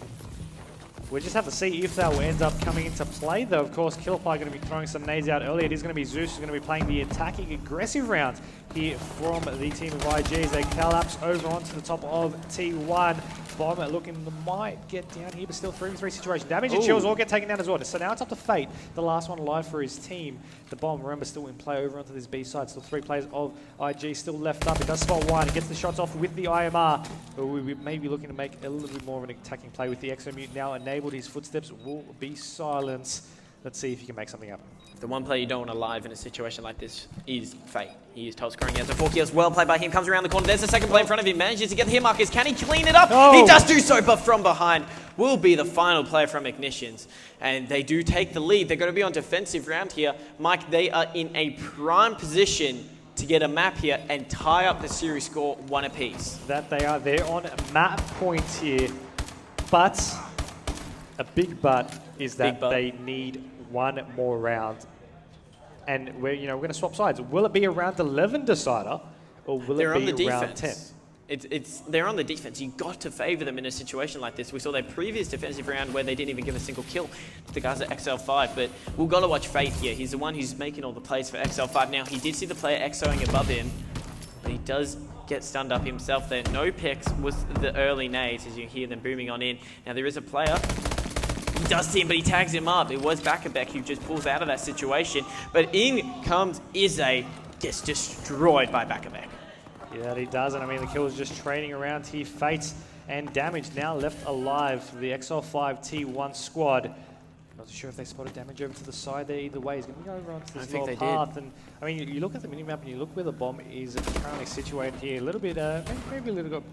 We'll just have to see if that will end up coming into play, though. Of course, Killer Pie going to be throwing some nades out early. It is going to be Zeus who's going to be playing the attacking aggressive round here from the team of IG as they collapse over onto the top of T1. Bomb looking might get down here, but still 3v3 situation. Damage and chills all get taken down as well. So now it's up to Fate, the last one alive for his team. The bomb, remember, still in play over onto this B side. Still 3 players of IG still left up. It does spot one. It gets the shots off with the IMR. But we may be looking to make a little bit more of an attacking play with the Exomute now enabled. His footsteps will be silenced. Let's see if he can make something happen. The one player you don't want to live in a situation like this is Fate. He is top scoring. He has a 4 kills. Well played by him. Comes around the corner. There's the second play in front of him. Manages to get the hit markers. Can he clean it up? No. He does do so, but from behind will be the final player from Ignitions. And they do take the lead. They're going to be on defensive round here. Mike, they are in a prime position to get a map here and tie up the series score 1 apiece. That they are. They're on map points here. But a big but is that they need one more round. And we're going to swap sides. Will it be a round 11 decider, or will it be round 10? They're on the defense. You've got to favour them in a situation like this. We saw their previous defensive round where they didn't even give a single kill to the guys at XL5, but we've got to watch Fate here. He's the one who's making all the plays for XL5. Now, he did see the player XOing above him, but he does get stunned up himself there. No picks with the early nades as you hear them booming on in. Now, there is a player. He does see him, but he tags him up. It was Backabek who just pulls out of that situation. But in comes Izzy, gets destroyed by Backabek. Yeah, he does. And I mean, the kill is just training around here. Fates and Damage now left alive for the Exile5.T1 squad. Not too sure if they spotted Damage over to the side there. Either way, he's going to go over onto this lower path. And I mean, you look at the minimap and you look where the bomb is currently situated here. A little bit, maybe a little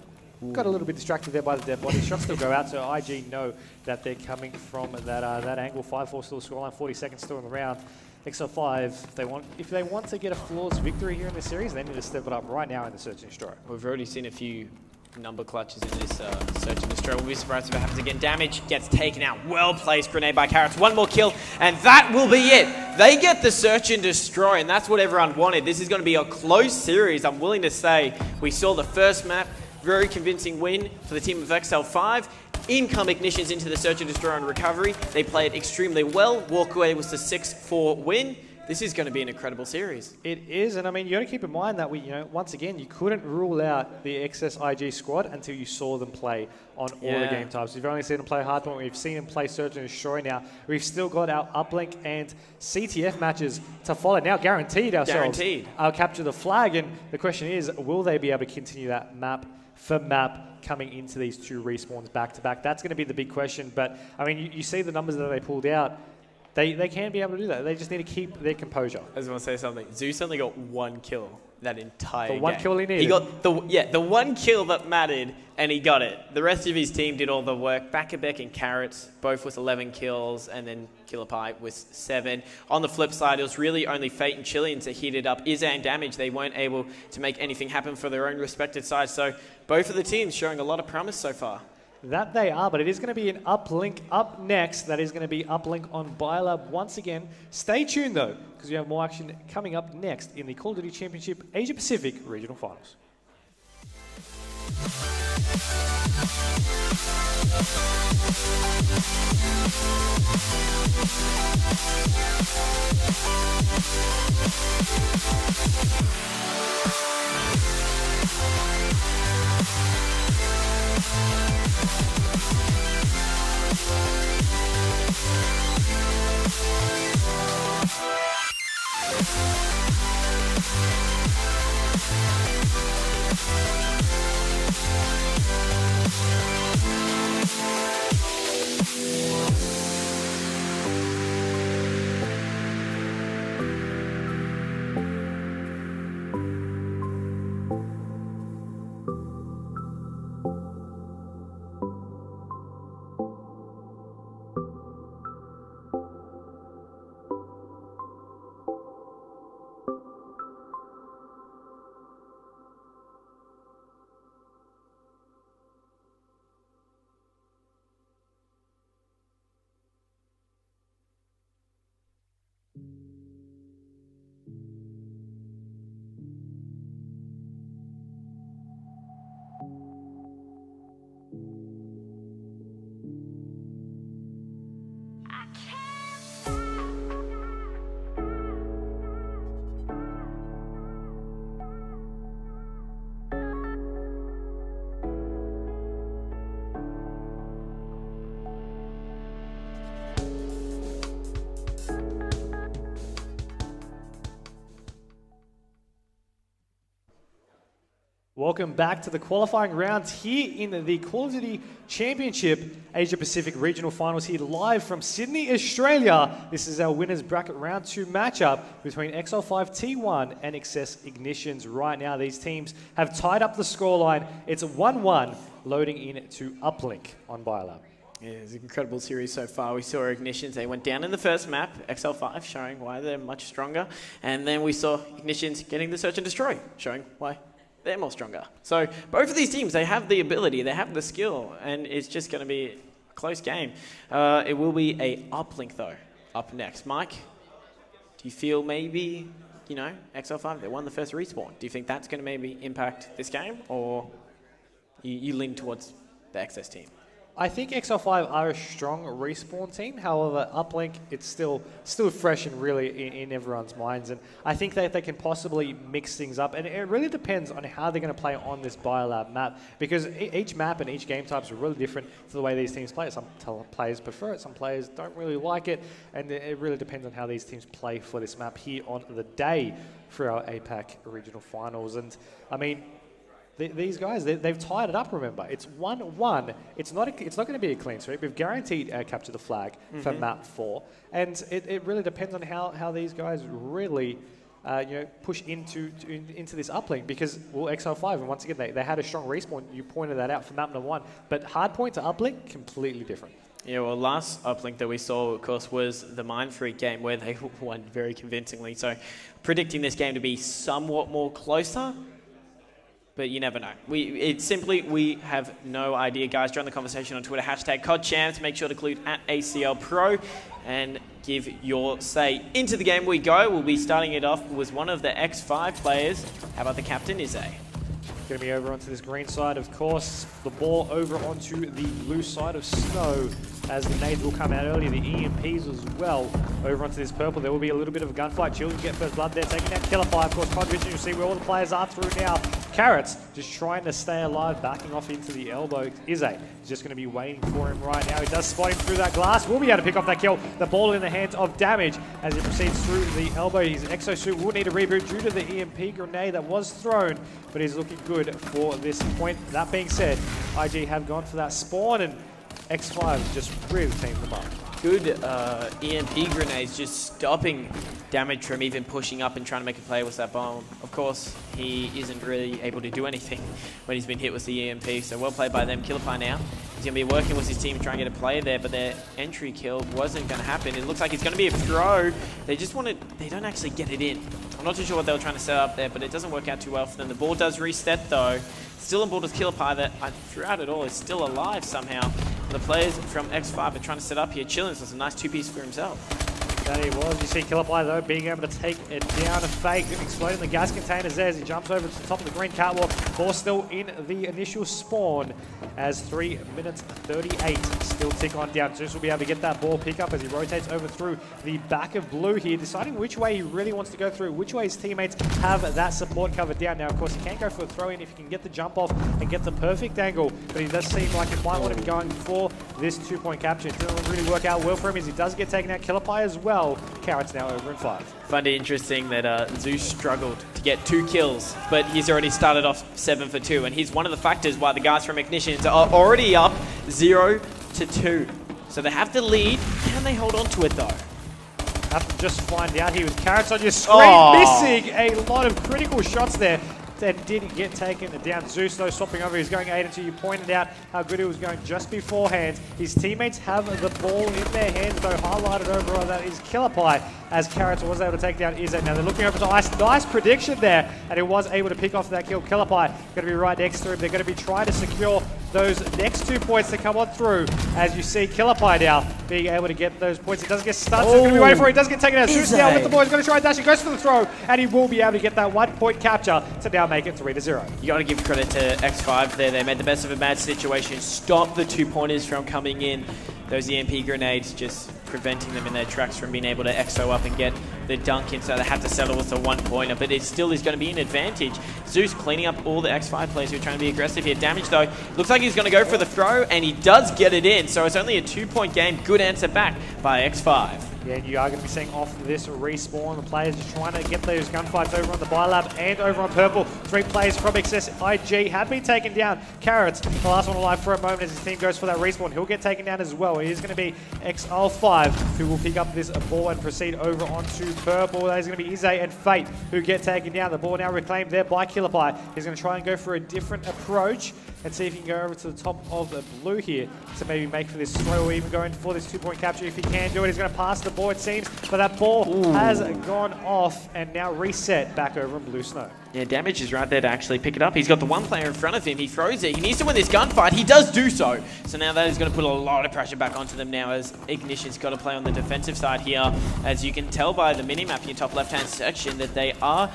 got a little bit distracted there by the dead body. Shots still go out, so IG know that they're coming from that angle. 5-4 still scoreline, 40 seconds still in the round. XL5, if they want to get a flawless victory here in this series, they need to step it up right now in the search and destroy. We've already seen a few number clutches in this search and destroy. We'll be surprised if it happens again. Damage gets taken out. Well placed grenade by Carrots. One more kill, and that will be it. They get the search and destroy, and that's what everyone wanted. This is going to be a close series. I'm willing to say we saw the first map. Very convincing win for the team of XL5. In come Ignitions into the search and destroy and recovery. They played extremely well. Walkaway was the 6-4 win. This is going to be an incredible series. It is, and I mean, you got to keep in mind that once again, you couldn't rule out the eXcess.iG squad until you saw them play on all the game types. You've only seen them play hardpoint. We've seen them play search and destroy now. We've still got our uplink and CTF matches to follow. Now guaranteed ourselves. I'll capture the flag, and the question is, will they be able to continue that map for map coming into these 2 respawns back-to-back? That's going to be the big question. But, I mean, you see the numbers that they pulled out. They can be able to do that. They just need to keep their composure. I just want to say something. Zeus only got 1 kill that entire game. The 1 kill he needed. He got the 1 kill that mattered, and he got it. The rest of his team did all the work. Backabek and Carrots, both with 11 kills, and then Killer Pie with 7. On the flip side, it was really only Fate and Chileans that heated up. Izzy and Damage, they weren't able to make anything happen for their own respected sides. So both of the teams showing a lot of promise so far. That they are, but it is going to be an uplink up next. That is going to be uplink on Biolab once again. Stay tuned though, because we have more action coming up next in the Call of Duty Championship Asia Pacific Regional Finals. Welcome back to the qualifying rounds here in the Call of Duty Championship Asia Pacific Regional Finals here live from Sydney, Australia. This is our winners bracket round 2 matchup between Exile5.T1 and eXcess Ignitions. Right now, these teams have tied up the scoreline. It's 1-1 loading in to Uplink on Biolab. Yeah, it's an incredible series so far. We saw Ignitions, they went down in the first map, Exile5 showing why they're much stronger. And then we saw Ignitions getting the Search and Destroy, showing why they're more stronger. So both of these teams, they have the ability, they have the skill, and it's just going to be a close game. It will be a Uplink though, up next. Mike, do you feel maybe, you know, Exile5, they won the first respawn. Do you think that's going to maybe impact this game, or you lean towards the eXcess team? I think Exile5 are a strong respawn team. However, Uplink, it's still fresh and really in everyone's minds. And I think that they can possibly mix things up. And it really depends on how they're going to play on this Biolab map. Because each map and each game types are really different to the way these teams play. Some players prefer it, some players don't really like it. And it really depends on how these teams play for this map here on the day for our APAC Regional Finals. And, I mean, these guys, they've tied it up, remember. It's 1-1. It's not going to be a clean sweep. We've guaranteed capture the flag for map 4. And it really depends on how these guys really push into this uplink. Because, well, Exile5, and once again, they had a strong respawn. You pointed that out for map number 1. But hardpoint to uplink, completely different. Yeah, well, last uplink that we saw, of course, was the Mind Freak game where they won very convincingly. So predicting this game to be somewhat more closer, but you never know. We have no idea, guys. Join the conversation on Twitter, hashtag CoD Champs. Make sure to include @ACL Pro and give your say. Into the game we go. We'll be starting it off with one of the X5 players. How about the captain, Izzy? Going to be over onto this green side, of course. The ball over onto the blue side of snow as the nades will come out earlier, the EMPs as well. Over onto this purple, there will be a little bit of a gunfight. Children get first blood there, taking out Killer5. Of course, CoD Vision, you see where all the players are through now. Carrots just trying to stay alive, backing off into the elbow. Izzy is just going to be waiting for him right now. He does spot him through that glass. Will be able to pick off that kill. The ball in the hands of Damage as he proceeds through the elbow. His exosuit will need a reboot due to the EMP grenade that was thrown, but he's looking good for this point. That being said, IG have gone for that spawn, and X5 just really teamed them up. Good EMP grenades just stopping Damage from even pushing up and trying to make a play with that bomb. Of course, he isn't really able to do anything when he's been hit with the EMP, so well played by them. Killer5 now, he's going to be working with his team to try and get a play there, but their entry kill wasn't going to happen. It looks like it's going to be a throw. They don't actually get it in. I'm not too sure what they were trying to set up there, but it doesn't work out too well for them. The ball does reset though. Still on board with Killer5 that throughout it all is still alive somehow. The players from X5 are trying to set up here. Chillins was a nice two-piece for himself. That he was. You see Killer5 though being able to take it down, a fake, exploding the gas containers there as he jumps over to the top of the green catwalk. Ball still in the initial spawn as 3 minutes 38 still tick on down. Zeus will be able to get that ball pick up as he rotates over through the back of blue here, deciding which way he really wants to go through, which way his teammates have that support covered down. Now, of course, he can't go for a throw in if he can get the jump off and get the perfect angle, but he does seem like he might want to be going for this 2-point capture. It doesn't really work out well for him as he does get taken out. Killer5 as well. Carrots now over in 5. Find it interesting that Zeus struggled to get 2 kills, but he's already started off 7 for 2, and he's one of the factors why the guys from Ignitions are already up 0-2. So they have the lead. Can they hold on to it though? Have to just find out here with Carrots on your screen, missing a lot of critical shots there. That didn't get taken down. Zeus though swapping over. He's going 8-2. You pointed out how good he was going just beforehand. His teammates have the ball in their hands though. Highlighted over on that is Killer5 as Carrots was able to take down Izzy. Now they're looking over to Ice. Nice prediction there, and he was able to pick off that kill. Killer5 going to be right next to him. They're going to be trying to secure those next 2 points to come on through. As you see Killer5 now being able to get those points. He does get stunned, so he's going to be waiting for it. He does get taken out. Zeus now with the ball. He's going to try and dash. He goes for the throw, and he will be able to get that 1-point capture to now make it 3-0. You got to give credit to X5 there. They made the best of a bad situation. Stop the 2-pointers from coming in. Those EMP grenades just preventing them in their tracks from being able to exo up and get the dunk in, so they have to settle with the 1-pointer, but it still is going to be an advantage. Zeus cleaning up all the X5 players who are trying to be aggressive here. Damage though, looks like he's going to go for the throw, and he does get it in, so it's only a 2-point game. Good answer back by X5. Yeah, and you are going to be seeing off this respawn. The players just trying to get those gunfights over on the Biolab and over on Purple. 3 players from eXcess.iG have been taken down. Carrots, the last one alive for a moment as his team goes for that respawn. He'll get taken down as well. It is going to be Exile5 who will pick up this ball and proceed over onto Purple. That is going to be Ize and Fate who get taken down. The ball now reclaimed there by Killerpie. He's going to try and go for a different approach and see if he can go over to the top of the blue here to maybe make for this throw or even going for this 2-point capture. If he can do it, he's going to pass the ball, it seems, but that ball has gone off and now reset back over in blue snow. Yeah, Damage is right there to actually pick it up. He's got the one player in front of him. He throws it. He needs to win this gunfight. He does do so. So now that is going to put a lot of pressure back onto them now as Ignition's got to play on the defensive side here. As you can tell by the minimap in your top left-hand section that they are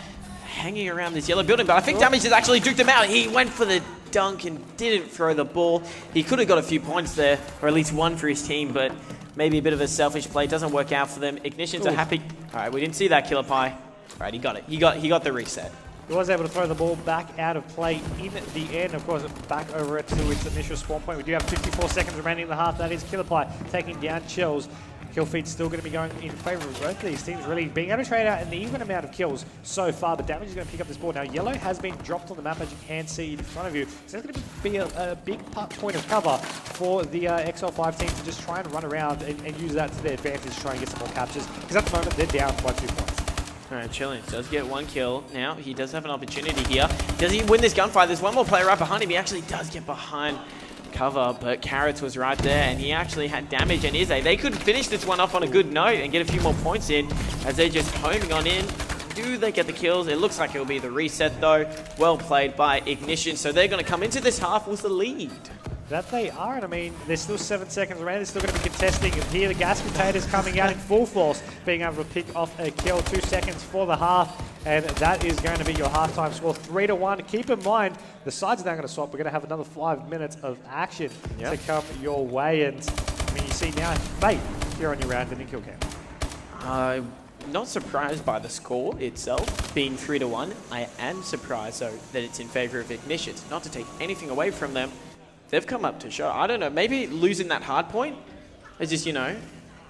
hanging around this yellow building, but I think Damage has actually duked him out. He went for the dunk and didn't throw the ball. He could have got a few points there, or at least one for his team, but maybe a bit of a selfish play. Doesn't work out for them. Ignitions are happy. All right, we didn't see that, Killerpie. All right, he got it. He got the reset. He was able to throw the ball back out of play in the end. Of course, back over it to its initial spawn point. We do have 54 seconds remaining in the half. That is Killerpie taking down Chills. Kill feed's still going to be going in favor of both of these teams, really being able to trade out an even amount of kills so far, but Damage is going to pick up this ball. Now, Yellow has been dropped on the map, as you can see in front of you, so it's going to be a big point of cover for the Exile5 team to just try and run around and use that to their advantage to try and get some more captures, because at the moment, they're down by 2 points. All right, Chillins does get 1 kill. Now, he does have an opportunity here. Does he win this gunfight? There's one more player right behind him. He actually does get behind cover, but Carrots was right there, and he actually had Damage and Ize. They could finish this one off on a good note and get a few more points in as they're just homing on in. Do they get the kills? It looks like it'll be the reset, though. Well played by Ignition, so they're going to come into this half with the lead. That they are, and I mean, there's still 7 seconds around. They're still going to be contesting. And here, the gas containers coming out in full force, being able to pick off a kill. 2 seconds for the half, and that is going to be your halftime score, 3-1. Keep in mind, the sides are now going to swap. We're going to have another 5 minutes of action to come your way, and I mean, you see now, Fate here on your round in kill cam. Not surprised by the score itself being 3-1. I am surprised, though, that it's in favor of Ignition. Not to take anything away from them. They've come up to show. I don't know, maybe losing that hard point has just,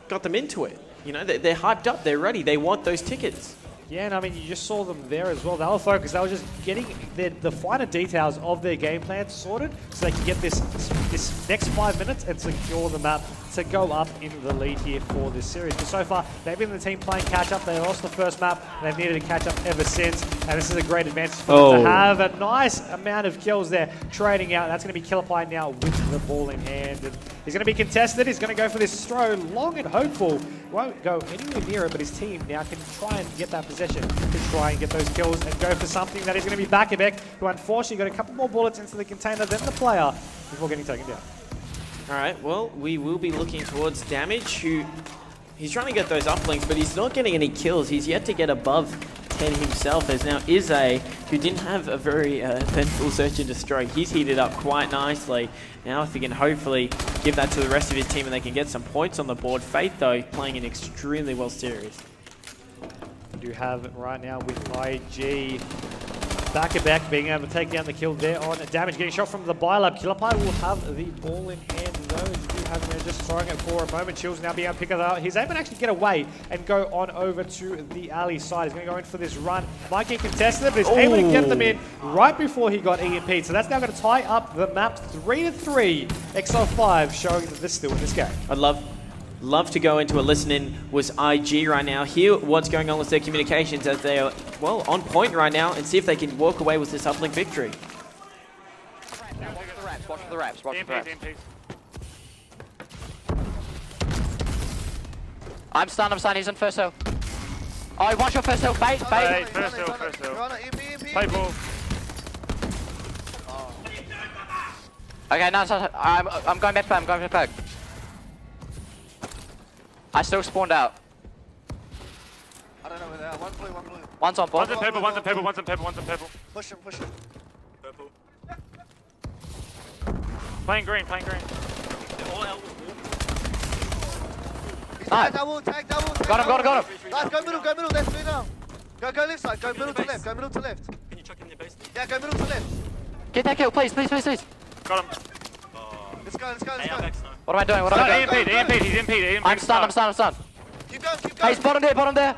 got them into it. They're hyped up, they're ready, they want those tickets. Yeah, and I mean, you just saw them there as well. They were focused. They were just getting the finer details of their game plan sorted so they can get this next 5 minutes and secure the map to go up into the lead here for this series. But so far, they've been the team playing catch-up. They lost the first map, and they've needed to catch up ever since. And this is a great advantage for them to have a nice amount of kills there trading out. That's going to be Killerpie now with the ball in hand. And he's going to be contested. He's going to go for this throw, long and hopeful. Won't go anywhere near it, but his team now can try and get that possession to try and get those kills and go for something that is going to be Bakabek, who unfortunately got a couple more bullets into the container than the player before getting taken down. All right, well, we will be looking towards Damage, who he's trying to get those uplinks, but he's not getting any kills. He's yet to get above 10 himself, as now Ize, who didn't have a very eventful search and destroy, he's heated up quite nicely. Now if he can hopefully give that to the rest of his team and they can get some points on the board. Fate, though, playing an extremely well series. You have it right now with IG. Back being able to take down the kill there on Damage. Getting shot from the Biolab. Killerpie will have the ball in hand though. You do have him there just throwing it for a moment. Chills now being able to pick it up. He's able to actually get away and go on over to the alley side. He's going to go in for this run. Might get contested, but he's able to get them in right before he got EMP'd. So that's now going to tie up the map 3-3. Exile5 showing that they're still in this game. I'd love to go into a listen-in with IG right now, hear what's going on with their communications as they are, well, on point right now, and see if they can walk away with this uplink victory. Watch for the reps, watch for the reps. I'm stunned, he's in first hill. Oh, he wants your first hill, Fate. First hill. Play ball. Okay, no, I'm going back. I still spawned out. I don't know where they are. One blue. One's on board. One's in purple. Push him. Purple. Playing green. No. Double. Got him. Guys, go middle, let's do now. Go left side, go middle to left. Can you chuck in your base? Yeah, go middle to left. Get that kill, please. Got him. Let's go. What am I doing? EMP'd, he's EMP'd. I'm stunned. Keep going. keep Hey, going. he's bottom there.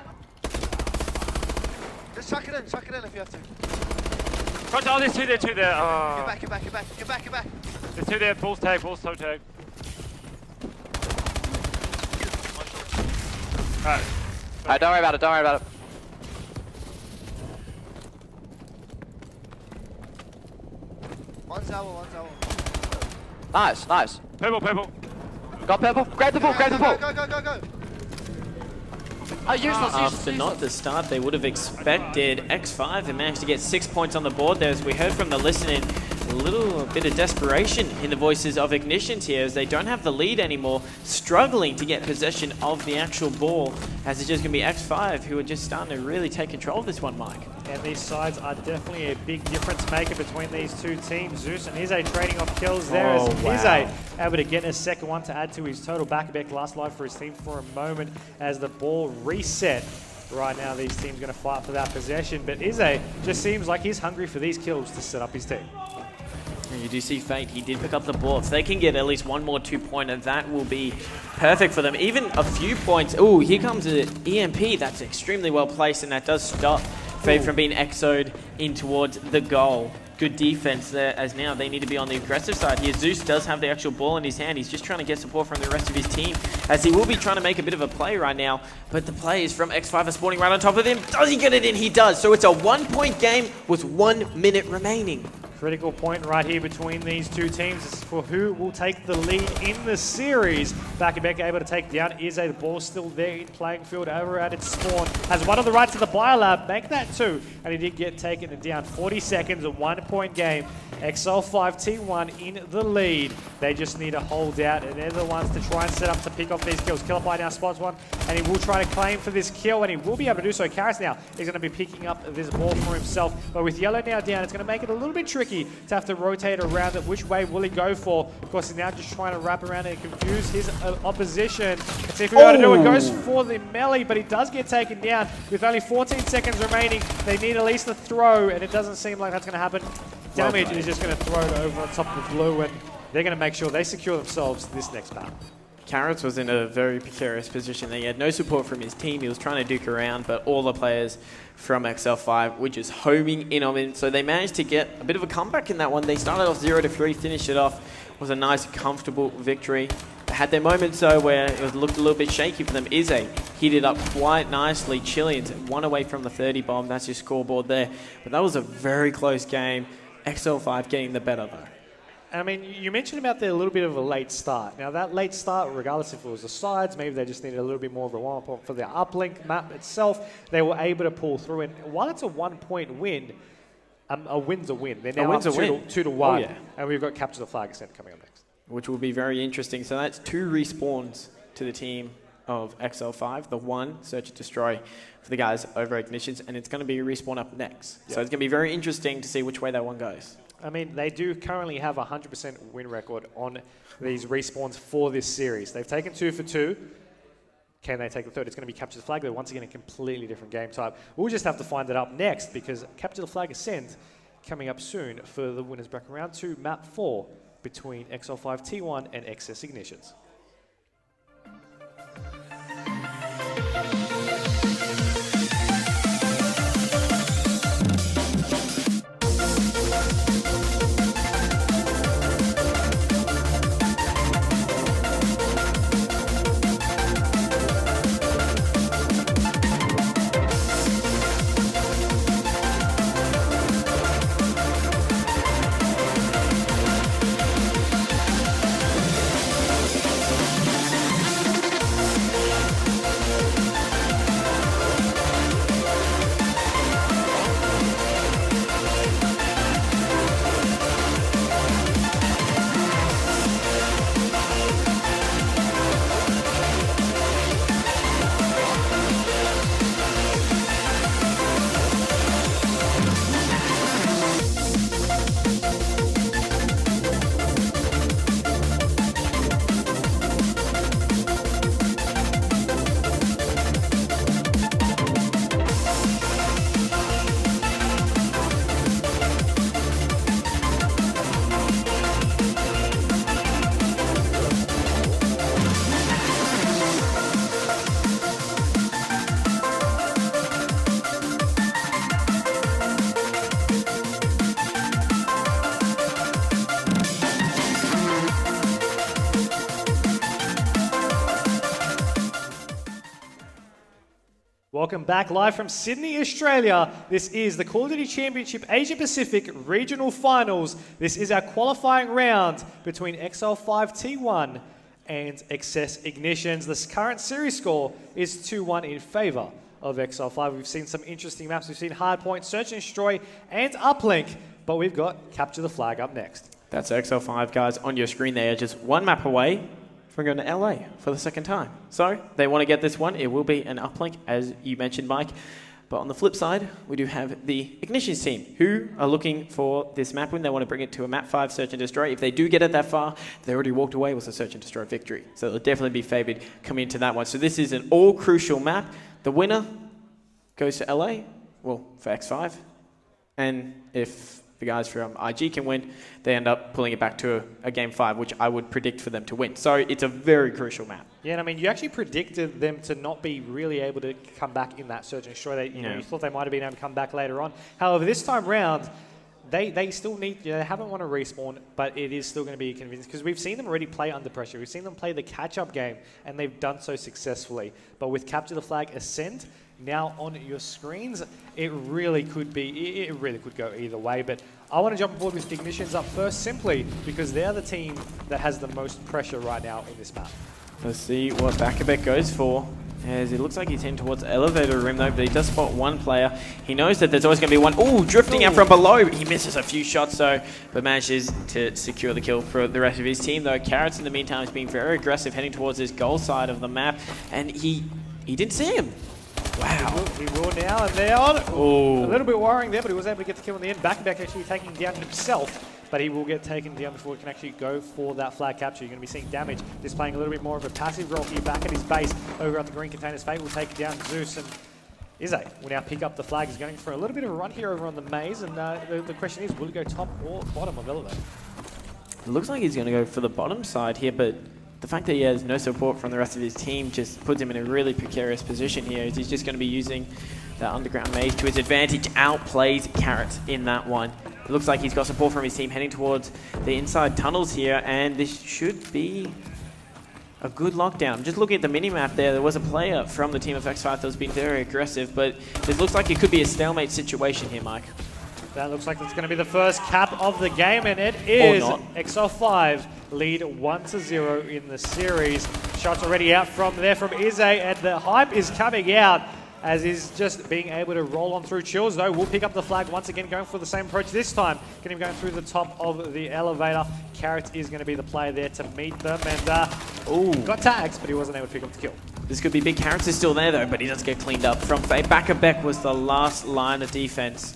Just chuck it in if you have to. Front, oh, there's two there. Get back. There's two there. Bulls tag. Toe tag. Alright. Alright, don't worry about it. One's owl. Nice. Purple. Got purple. Grab the ball. Go. Oh, useless. After not the start they would have expected, X5 have managed to get 6 points on the board there. As we heard from the listening, a little bit of desperation in the voices of Ignitions here as they don't have the lead anymore, struggling to get possession of the actual ball, as it's just going to be X5 who are just starting to really take control of this one, Mike. And these sides are definitely a big difference maker between these two teams. Zeus and Izzy trading off kills there as Izzy able to get a second one to add to his total. Back last life for his team for a moment as the ball reset. Right now these teams going to fight for that possession, but Izzy just seems like he's hungry for these kills to set up his team. And you do see Fate, he did pick up the ball. If they can get at least one more 2-pointer, that will be perfect for them. Even a few points. Oh, here comes an EMP. That's extremely well placed, and that does stop Fate from being exoed in towards the goal. Good defense there, as now they need to be on the aggressive side here. Zeus does have the actual ball in his hand. He's just trying to get support from the rest of his team, as he will be trying to make a bit of a play right now. But the players from X5 are spawning right on top of him. Does he get it in? He does. So it's a 1-point game with 1 minute remaining. Critical point right here between these two teams is for who will take the lead in the series. Back able to take down Izzy. The ball's still there in playing field over at its spawn. Has one on the right to the biolab. Make that 2. And he did get taken down. 40 seconds, a 1-point game. Exile5.T1 in the lead. They just need to hold out, and they're the ones to try and set up to pick off these kills. Killapie now spots one, and he will try to claim for this kill, and he will be able to do so. Karis now is going to be picking up this ball for himself, but with yellow now down, it's going to make it a little bit tricky to have to rotate around it. Which way will he go for? Of course, he's now just trying to wrap around and confuse his opposition. Let's see if we're able to do it. Goes for the melee, but he does get taken down with only 14 seconds remaining. They need at least a throw, and it doesn't seem like that's going to happen. Damage is just going to throw it over on top of the blue, and they're going to make sure they secure themselves this next battle. Carrots was in a very precarious position. He had no support from his team. He was trying to duke around, but all the players from XL5 were just homing in on him. So they managed to get a bit of a comeback in that one. They started off 0-3, finished it off. It was a nice, comfortable victory. They had their moments, though, where it looked a little bit shaky for them. Izzy hit it up quite nicely. Chileans 1 away from the 30 bomb. That's your scoreboard there. But that was a very close game. XL5 getting the better, though. I mean, you mentioned about the little bit of a late start. Now, that late start, regardless if it was the sides, maybe they just needed a little bit more of a warm-up for the uplink map itself, they were able to pull through. And while it's a 1-point win, a win's a win. They're now up 2-1, oh, yeah. and we've got Capture the Flag Ascent coming up next. Which will be very interesting. So that's 2 respawns to the team of XL5. The 1, Search and Destroy, for the guys over Ignitions, and it's going to be a respawn up next. Yep. So it's going to be very interesting to see which way that one goes. I mean, they do currently have a 100% win record on these respawns for this series. They've taken 2 for 2. Can they take the third? It's going to be Capture the Flag. They're once again a completely different game type. We'll just have to find it up next, because Capture the Flag Ascent coming up soon for the winners bracket round 2, map 4 between Exile5.T1 and eXcess Ignitions. Welcome back live from Sydney, Australia. This is the Call of Duty Championship Asia Pacific Regional Finals. This is our qualifying round between Exile5.T1 and eXcess Ignitions. The current series score is 2-1 in favour of Exile5. We've seen some interesting maps. We've seen Hardpoint, Search and Destroy, and Uplink. But we've got Capture the Flag up next. That's Exile5, guys, on your screen there, just one map away from going to LA for the second time. So they want to get this one. It will be an uplink, as you mentioned, Mike. But on the flip side, we do have the Ignitions team, who are looking for this map win. They want to bring it to a map 5 Search and Destroy. If they do get it that far, they already walked away with a Search and Destroy victory. So they'll definitely be favoured coming into that one. So this is an all-crucial map. The winner goes to LA, well, for X5. And if the guys from IG can win, they end up pulling it back to a game 5, which I would predict for them to win. So it's a very crucial map. Yeah, and I mean, you actually predicted them to not be really able to come back in that Search and Destroy. You thought they might have been able to come back later on. However, this time round, they still need, they haven't won a respawn, but it is still going to be convincing because we've seen them already play under pressure. We've seen them play the catch-up game, and they've done so successfully. But with Capture the Flag Ascent now on your screens, it really could go either way. But I want to jump aboard with Ignitions up first simply because they're the team that has the most pressure right now in this map. Let's see what Bakabek goes for, as it looks like he's heading towards elevator room though, but he does spot one player. He knows that there's always going to be one. Ooh, drifting out from below. He misses a few shots though, but manages to secure the kill for the rest of his team though. Carrots in the meantime is being very aggressive, heading towards this goal side of the map, and he didn't see him. Wow. He will now, and they're on. Ooh. A little bit worrying there, but he was able to get the kill in the end. Bakabek actually taking down himself, but he will get taken down before he can actually go for that flag capture. You're going to be seeing damage displaying a little bit more of a passive role here back at his base over at the green containers. Fate will take down Zeus, and Izzy will now pick up the flag. He's going for a little bit of a run here over on the maze, and the question is, will he go top or bottom of elevator? It looks like he's going to go for the bottom side here, but the fact that he has no support from the rest of his team just puts him in a really precarious position here, as he's just going to be using that underground maze to his advantage. Outplays Carrot in that one. It looks like he's got support from his team heading towards the inside tunnels here, and this should be a good lockdown. I'm just looking at the mini-map there. There was a player from the team of X5 that was being very aggressive, but it looks like it could be a stalemate situation here, Mike. That looks like it's going to be the first cap of the game, and it is. Exile5 lead 1-0 in the series. Shots already out from there from Izzy, and the hype is coming out as he's just being able to roll on through. Chills, though, will pick up the flag once again, going for the same approach this time. Getting him going through the top of the elevator. Carrot is going to be the player there to meet them, and got tags, but he wasn't able to pick up the kill. This could be big. Carrots is still there, though, but he does get cleaned up from Fate. Bakabek was the last line of defense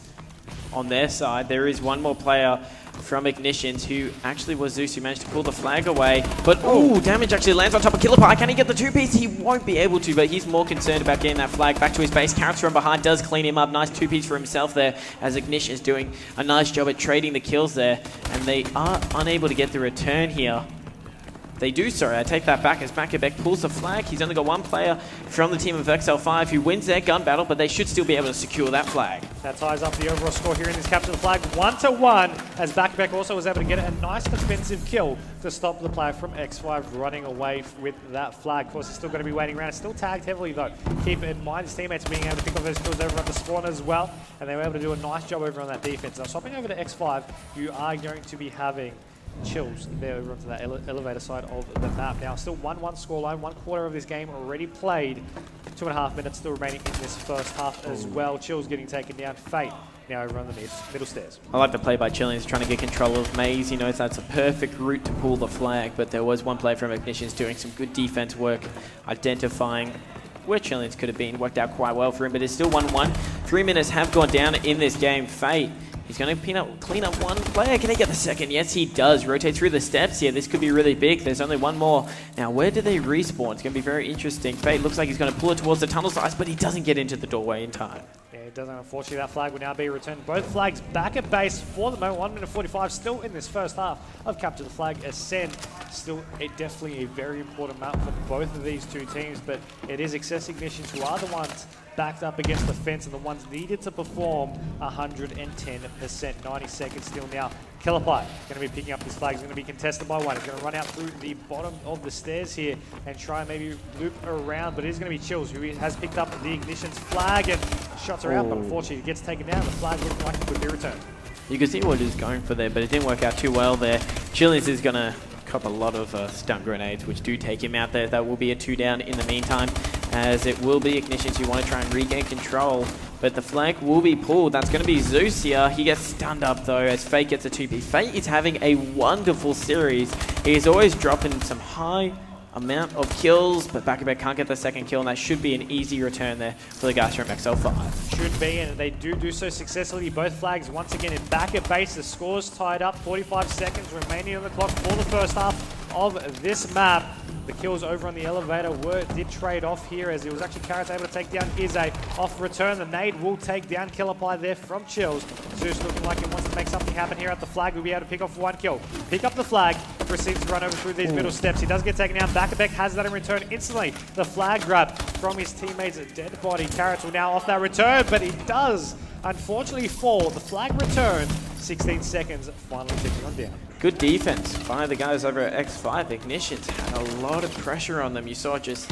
on their side. There is one more player from Ignitions who actually was Zeus, who managed to pull the flag away. But, damage actually lands on top of Killer Pie. Can he get the 2-piece? He won't be able to, but he's more concerned about getting that flag back to his base. Carrots from behind does clean him up. Nice 2-piece for himself there, as Ignitions doing a nice job at trading the kills there. And they are unable to get the return here. They do, sorry, I take that back as Bakabek pulls the flag. He's only got one player from the team of Exile5 who wins their gun battle, but they should still be able to secure that flag. That ties up the overall score here in this Capture the Flag, 1-1, as Bakabek also was able to get a nice defensive kill to stop the player from X5 running away with that flag. Of course, he's still going to be waiting around. It's still tagged heavily, though. Keep in mind, his teammates being able to pick up those kills over at the spawn as well, and they were able to do a nice job over on that defense. Now, swapping over to X5, you are going to be having Chills there over onto that elevator side of the map. Now still 1-1 scoreline, 1/4 of this game already played, 2.5 minutes still remaining in this first half as well. Chills getting taken down. Fate now over on the middle stairs. I like the play by Chillian. He's trying to get control of Maze. He knows that's a perfect route to pull the flag, but there was one player from Ignitions doing some good defense work, identifying where Chillians could have been. Worked out quite well for him, but it's still 1-1. 3 minutes have gone down in this game. Fate, he's going to clean up one player. Can he get the second? Yes, he does. Rotate through the steps here. This could be really big. There's only one more. Now, where do they respawn? It's going to be very interesting. Fate looks like he's going to pull it towards the tunnel sides, but he doesn't get into the doorway in time. Yeah, it doesn't. Unfortunately, that flag will now be returned. Both flags back at base for the moment. 1 minute 45 still in this first half of Capture the Flag Ascend. Still definitely a very important map for both of these two teams, but it is eXcess Ignitions who are the ones backed up against the fence, and the ones needed to perform 110%. 90 seconds still now. Killer Pie going to be picking up this flag. He's going to be contested by one. He's going to run out through the bottom of the stairs here and try and maybe loop around, but it is going to be Chills, who has picked up the Ignition's flag and shots are out, but unfortunately it gets taken down. The flag looking like it could be returned. You can see what he was going for there, but it didn't work out too well there. Chillies is going to cop a lot of stun grenades, which do take him out there. That will be a 2 down in the meantime, as it will be Ignitions who want to try and regain control. But the flag will be pulled. That's going to be Zeus here. He gets stunned up though as Fate gets a 2P. Fate is having a wonderful series. He is always dropping some high amount of kills, but Back can't get the second kill, and that should be an easy return there for the guys from Exile5. Should be, and they do so successfully. Both flags once again in back at base. The score's tied up. 45 seconds remaining on the clock for the first half of this map. The kills over on the elevator did trade off here, as it was actually Carrot's able to take down Ize. Off return, the nade will take down Killer Pie there from Chills. Zeus looking like he wants to make something happen here at the flag. We'll be able to pick off 1 kill. Pick up the flag, proceeds to run over through these middle steps. He does get taken down. Backabek has that in return instantly. The flag grab from his teammate's dead body. Carrots will now off that return, but he does unfortunately fall. The flag return, 16 seconds, finally ticking on down. Good defense by the guys over at X5. Ignitions had a lot of pressure on them. You saw just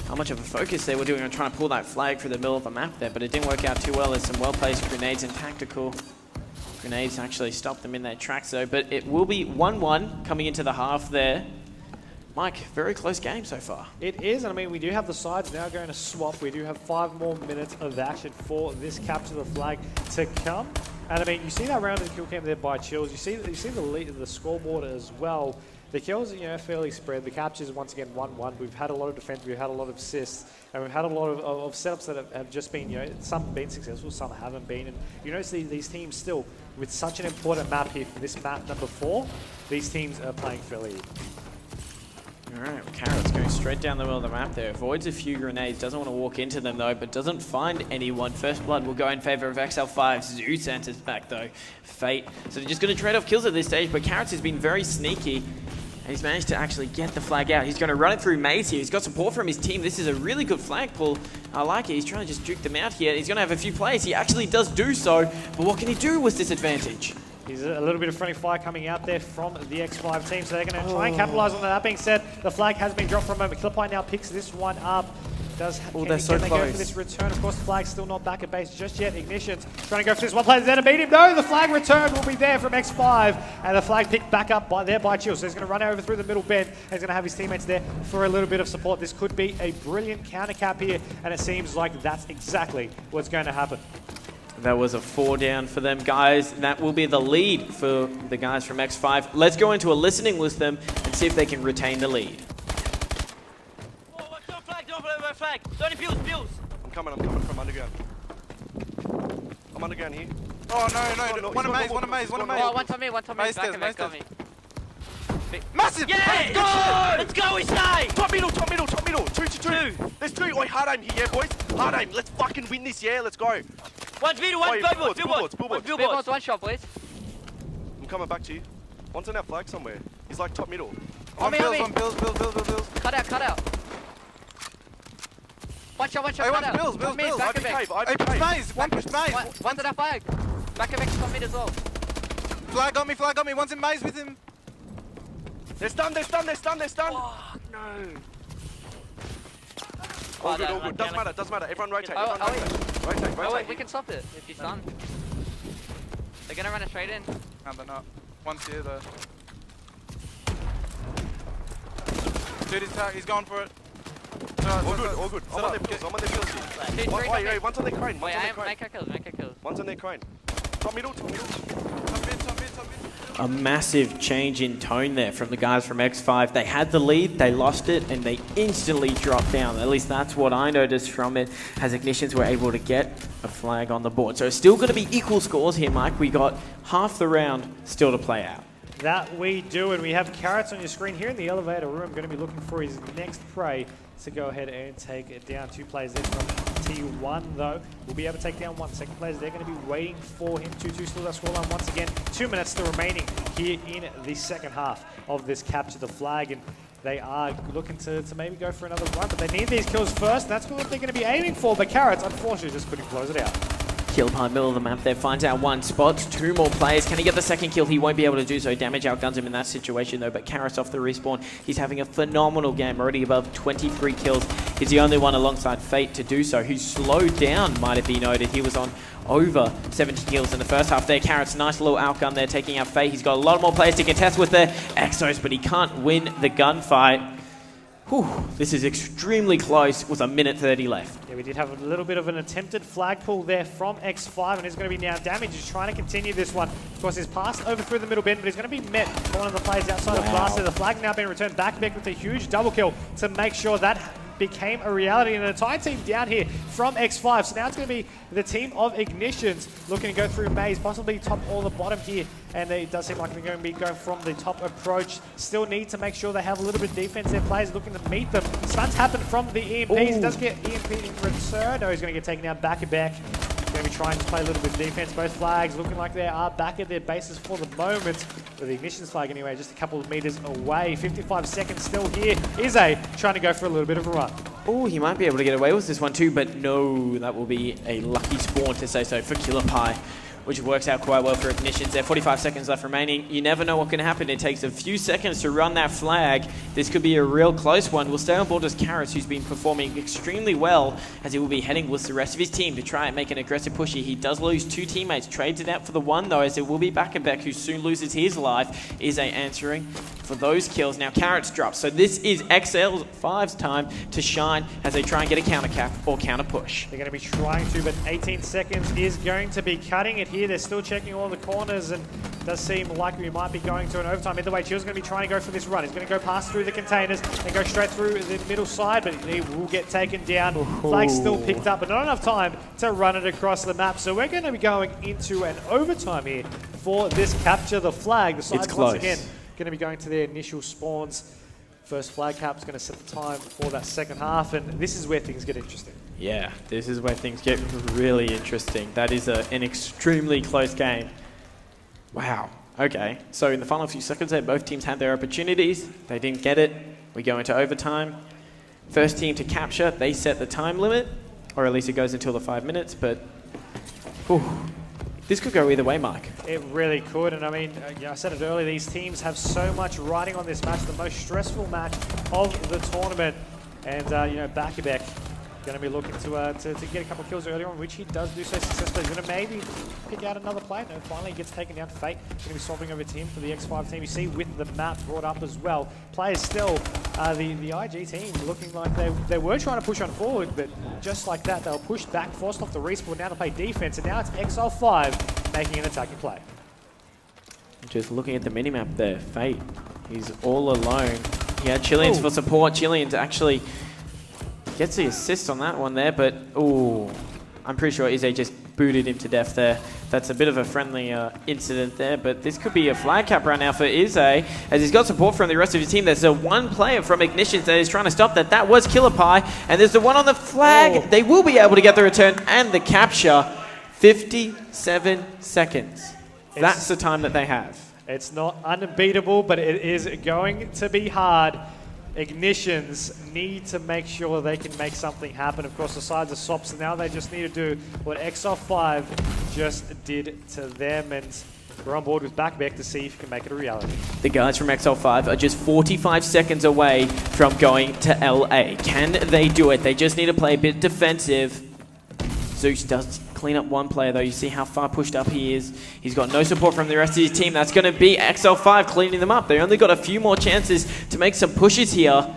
how much of a focus they were doing on trying to pull that flag through the middle of the map there, but it didn't work out too well as some well-placed grenades and tactical grenades actually stopped them in their tracks though. But it will be 1-1 coming into the half there. Mike, very close game so far. It is, and I mean, we do have the sides now going to swap. We do have 5 more minutes of action for this capture the flag to come. And I mean, you see that round of the kill cam there by Chills. You see the scoreboard as well. The kills are, fairly spread. The captures, once again, 1-1. We've had a lot of defense, we've had a lot of assists, and we've had a lot of setups that have just been, some have been successful, some haven't been. And you notice these teams still, with such an important map here for this map number 4, these teams are playing fairly even. Alright, Carrot's going straight down the middle of the map there. Avoids a few grenades, doesn't want to walk into them though, but doesn't find anyone. First blood will go in favor of Exile5. Zeus enters back though. Fate. So they're just going to trade off kills at this stage, but Carrots has been very sneaky. And he's managed to actually get the flag out. He's going to run it through Maze here. He's got support from his team. This is a really good flag pull. I like it. He's trying to just juke them out here. He's going to have a few plays. He actually does do so, but what can he do with this advantage? He's a little bit of friendly fire coming out there from the X5 team, so they're going to try and capitalize on that. That being said, the flag has been dropped for a moment. Killer Pie now picks this one up. Can they go for this return? Of course, the flag's still not back at base just yet. Ignitions trying to go for this one. Player's there to beat him. No, the flag return will be there from X5, and the flag picked back up by Chills. So he's going to run over through the middle bend, and he's going to have his teammates there for a little bit of support. This could be a brilliant counter cap here, and it seems like that's exactly what's going to happen. That was a 4 down for them, guys. That will be the lead for the guys from X5. Let's go into a listening with them and see if they can retain the lead. Don't flag. Don't defuse. I'm coming from underground. I'm underground here. Oh, no. One maze. Oh, one to me. Maze Back stairs. of me. Massive! Yeah! Let's go, Isai! Top middle. 2. There's 2. Oi, hard aim here, yeah, boys. Hard aim. Let's fucking win this, yeah? Let's go. One video, one billboards. Billboards. One shot, boys. I'm coming back to you. One's on our flag somewhere. He's like top middle. On bills. Cut out. One shot, Hey, cut out. bills. Back of me. Hey, push maze. One push maze. One's in our flag. Back of X on mid as well. Flag on me. One's in maze with him. They're stunned. Oh, no. All good. Doesn't matter. Everyone rotate. Rotate. Oh, wait, we can stop it if he's done. They're gonna run it straight in. No, they're not. One's here, though. Dude, he's going for it. All good. I'm on their pills here. One's on their crane. Wait, make our kills. One's on their crane. Top middle. Top mid. A massive change in tone there from the guys from X5. They had the lead, they lost it, and they instantly dropped down. At least that's what I noticed from it, as Ignitions were able to get a flag on the board. So it's still going to be equal scores here, Mike. We got half the round still to play out. That we do, and we have Carrots on your screen here in the elevator room. Going to be looking for his next prey to go ahead and take it down. 2 players there from T1, though. We'll be able to take down 1. Second players, they're going to be waiting for him. 2-2 still that scoreline once again. 2 minutes still remaining here in the second half of this capture the flag. And they are looking to maybe go for another run, but they need these kills first. That's what they're going to be aiming for, but Carrots, unfortunately, just couldn't close it out. Kill by middle of the map there, finds out one spot, 2 more players. Can he get the second kill? He won't be able to do so. Damage outguns him in that situation though, but Karras off the respawn. He's having a phenomenal game, already above 23 kills. He's the only one alongside Fate to do so. Who's slowed down, might it be noted. He was on over 70 kills in the first half there. Carrots, nice little outgun there, taking out Fate. He's got a lot more players to contest with their Exos, but he can't win the gunfight. Whew, this is extremely close with a minute 30 left. Yeah, we did have a little bit of an attempted flag pull there from X5, and he's going to be now damaged. He's trying to continue this one. Of course, he's passed over through the middle bin, but he's going to be met by one of the players outside of Blaster. The flag now being returned back with a huge double kill to make sure that became a reality, and an entire team down here from X5. So now it's going to be the team of Ignitions looking to go through maze, possibly top or the bottom here, and it does seem like they're going to be going from the top approach. Still need to make sure they have a little bit of defense. Their players looking to meet them. Stuns happen from the EMPs. He does get EMP in return. No, he's going to get taken out back and back. Going to be trying to play a little bit of defense. Both flags looking like they are back at their bases for the moment. With the Ignitions flag anyway, just a couple of meters away. 55 seconds still here. Ize trying to go for a little bit of a run. Oh, he might be able to get away with this one too, but no, that will be a lucky spawn to say so for Killer Pie, which works out quite well for Ignitions. There 45 seconds left remaining. You never know what can happen. It takes a few seconds to run that flag. This could be a real close one. We'll stay on board as Karras, who's been performing extremely well, as he will be heading with the rest of his team to try and make an aggressive push here. He does lose 2 teammates. Trades it out for the one, though, as it will be Back and Beck, who soon loses his life. Ize answering for those kills. Now Carrots drops. So this is XL5's time to shine as they try and get a counter cap or counter push. They're going to be trying to, but 18 seconds is going to be cutting it here. They're still checking all the corners, and it does seem like we might be going to an overtime. Either way, Chill's going to be trying to go for this run. He's going to go past through the containers and go straight through the middle side, but he will get taken down. Flag's still picked up, but not enough time to run it across the map. So we're going to be going into an overtime here for this capture the flag. The sides once again going to be going to their initial spawns. First flag cap is going to set the time for that second half, and this is where things get interesting. Yeah, this is where things get really interesting. That is an extremely close game. Wow. Okay, so in the final few seconds there, both teams had their opportunities. They didn't get it. We go into overtime. First team to capture, they set the time limit, or at least it goes until the 5 minutes, but whew, this could go either way, Mike. It really could, and I mean, I said it earlier, these teams have so much riding on this match, the most stressful match of the tournament, and Back-a-Beck going to be looking to get a couple of kills earlier on, which he does do so successfully. He's going to maybe pick out another player. No, finally he gets taken down. Fate going to be swapping over team for the X5 team. You see with the map brought up as well. Players still, the IG team looking like they were trying to push on forward, but just like that, they'll push back, forced off the respawn, now to play defense, and now it's Exile5 making an attacking play. Just looking at the minimap there, Fate, he's all alone. He had Chileans for support. Chileans actually gets the assist on that one there, but I'm pretty sure Ize just booted him to death there. That's a bit of a friendly incident there, but this could be a flag cap right now for Ize, as he's got support from the rest of his team. There's one player from Ignitions that is trying to stop that. That was Killer Pie, and there's the one on the flag. They will be able to get the return and the capture. 57 seconds. That's the time that they have. It's not unbeatable, but it is going to be hard. Ignitions need to make sure they can make something happen. Of course, the sides are swaps, and now they just need to do what Exile5 just did to them, and we're on board with Backbeck to see if he can make it a reality. The guys from Exile5 are just 45 seconds away from going to LA. Can they do it? They just need to play a bit defensive. Zeus does clean up one player, though. You see how far pushed up he is. He's got no support from the rest of his team. That's going to be Exile5 cleaning them up. They only got a few more chances to make some pushes here.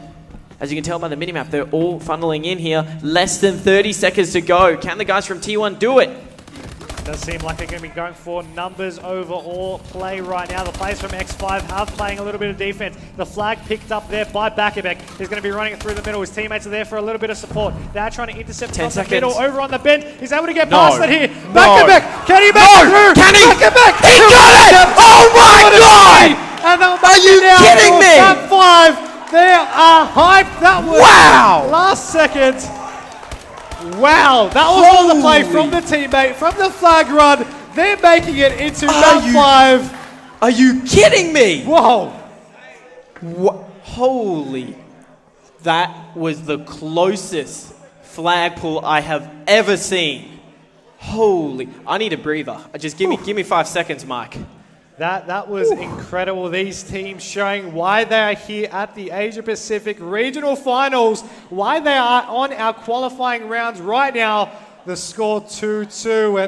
As you can tell by the minimap, they're all funneling in here. Less than 30 seconds to go. Can the guys from T1 do it? Does seem like they're going to be going for numbers over all play right now. The players from X5 have playing a little bit of defense. The flag picked up there by Backbeck. He's going to be running it through the middle. His teammates are there for a little bit of support. They're trying to intercept from the middle over on the bend. He's able to get past it here. Backbeck, can he make it through? Can he? Backbeck, he got it! Oh my God! And are you kidding me? Top 5, they are hyped. That was last second. Wow, that was on the play from the teammate, from the flag run. They're making it into round 5. Are you kidding me? Whoa. Holy, that was the closest flag pull I have ever seen. Holy, I need a breather. Just give me 5 seconds, Mike. That was incredible. These teams showing why they are here at the Asia Pacific Regional Finals, why they are on our qualifying rounds right now. The score 2-2,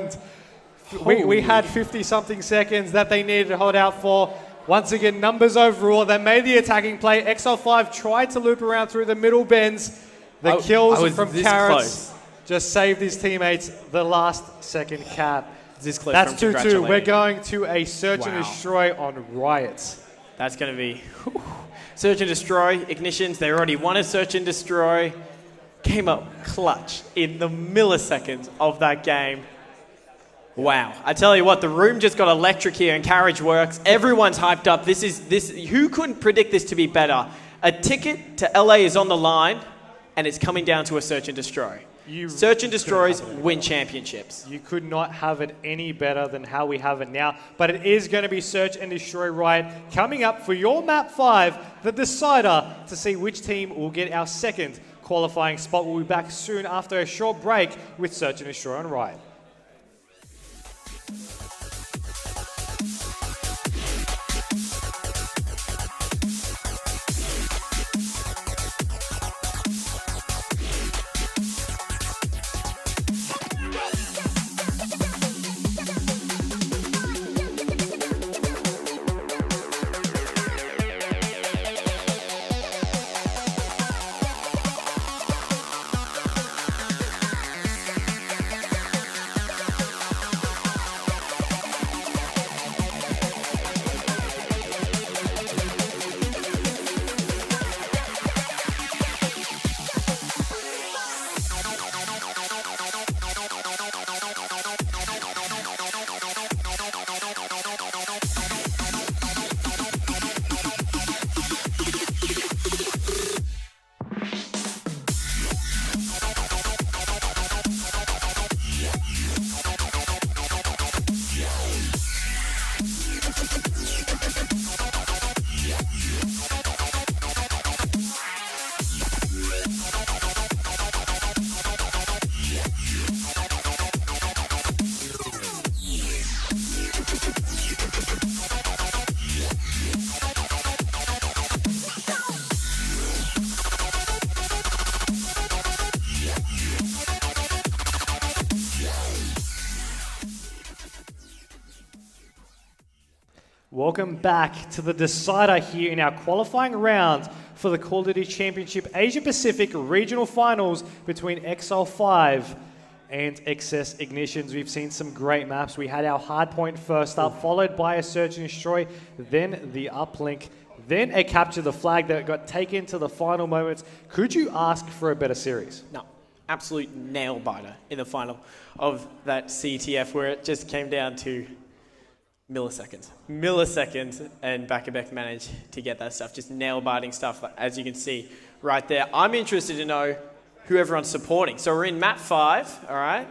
and we had 50-something seconds that they needed to hold out for. Once again, numbers overall. They made the attacking play. Exile5 tried to loop around through the middle bends. The kills from Carrots just saved his teammates the last second cap. This close. That's 2-2. We're going to a search and destroy on Riot. That's going to be search and destroy. Ignitions, they already won a search and destroy. Came up clutch in the milliseconds of that game. Wow. I tell you what, the room just got electric here in Carriage Works. Everyone's hyped up. Who couldn't predict this to be better? A ticket to LA is on the line, and it's coming down to a search and destroy. Search and destroys win championships. You could not have it any better than how we have it now. But it is going to be search and destroy Riot coming up for your map 5, the decider, to see which team will get our second qualifying spot. We'll be back soon after a short break with search and destroy on Riot. Welcome back to the decider here in our qualifying round for the Call of Duty Championship Asia Pacific Regional Finals between Exile5 and eXcess Ignitions. We've seen some great maps. We had our hardpoint first up, followed by a search and destroy, then the uplink, then a capture the flag that got taken to the final moments. Could you ask for a better series? No. Absolute nail biter in the final of that CTF, where it just came down to milliseconds, and Bakabek managed to get that stuff. Just nail-biting stuff, as you can see right there. I'm interested to know who everyone's supporting. So we're in map 5, all right?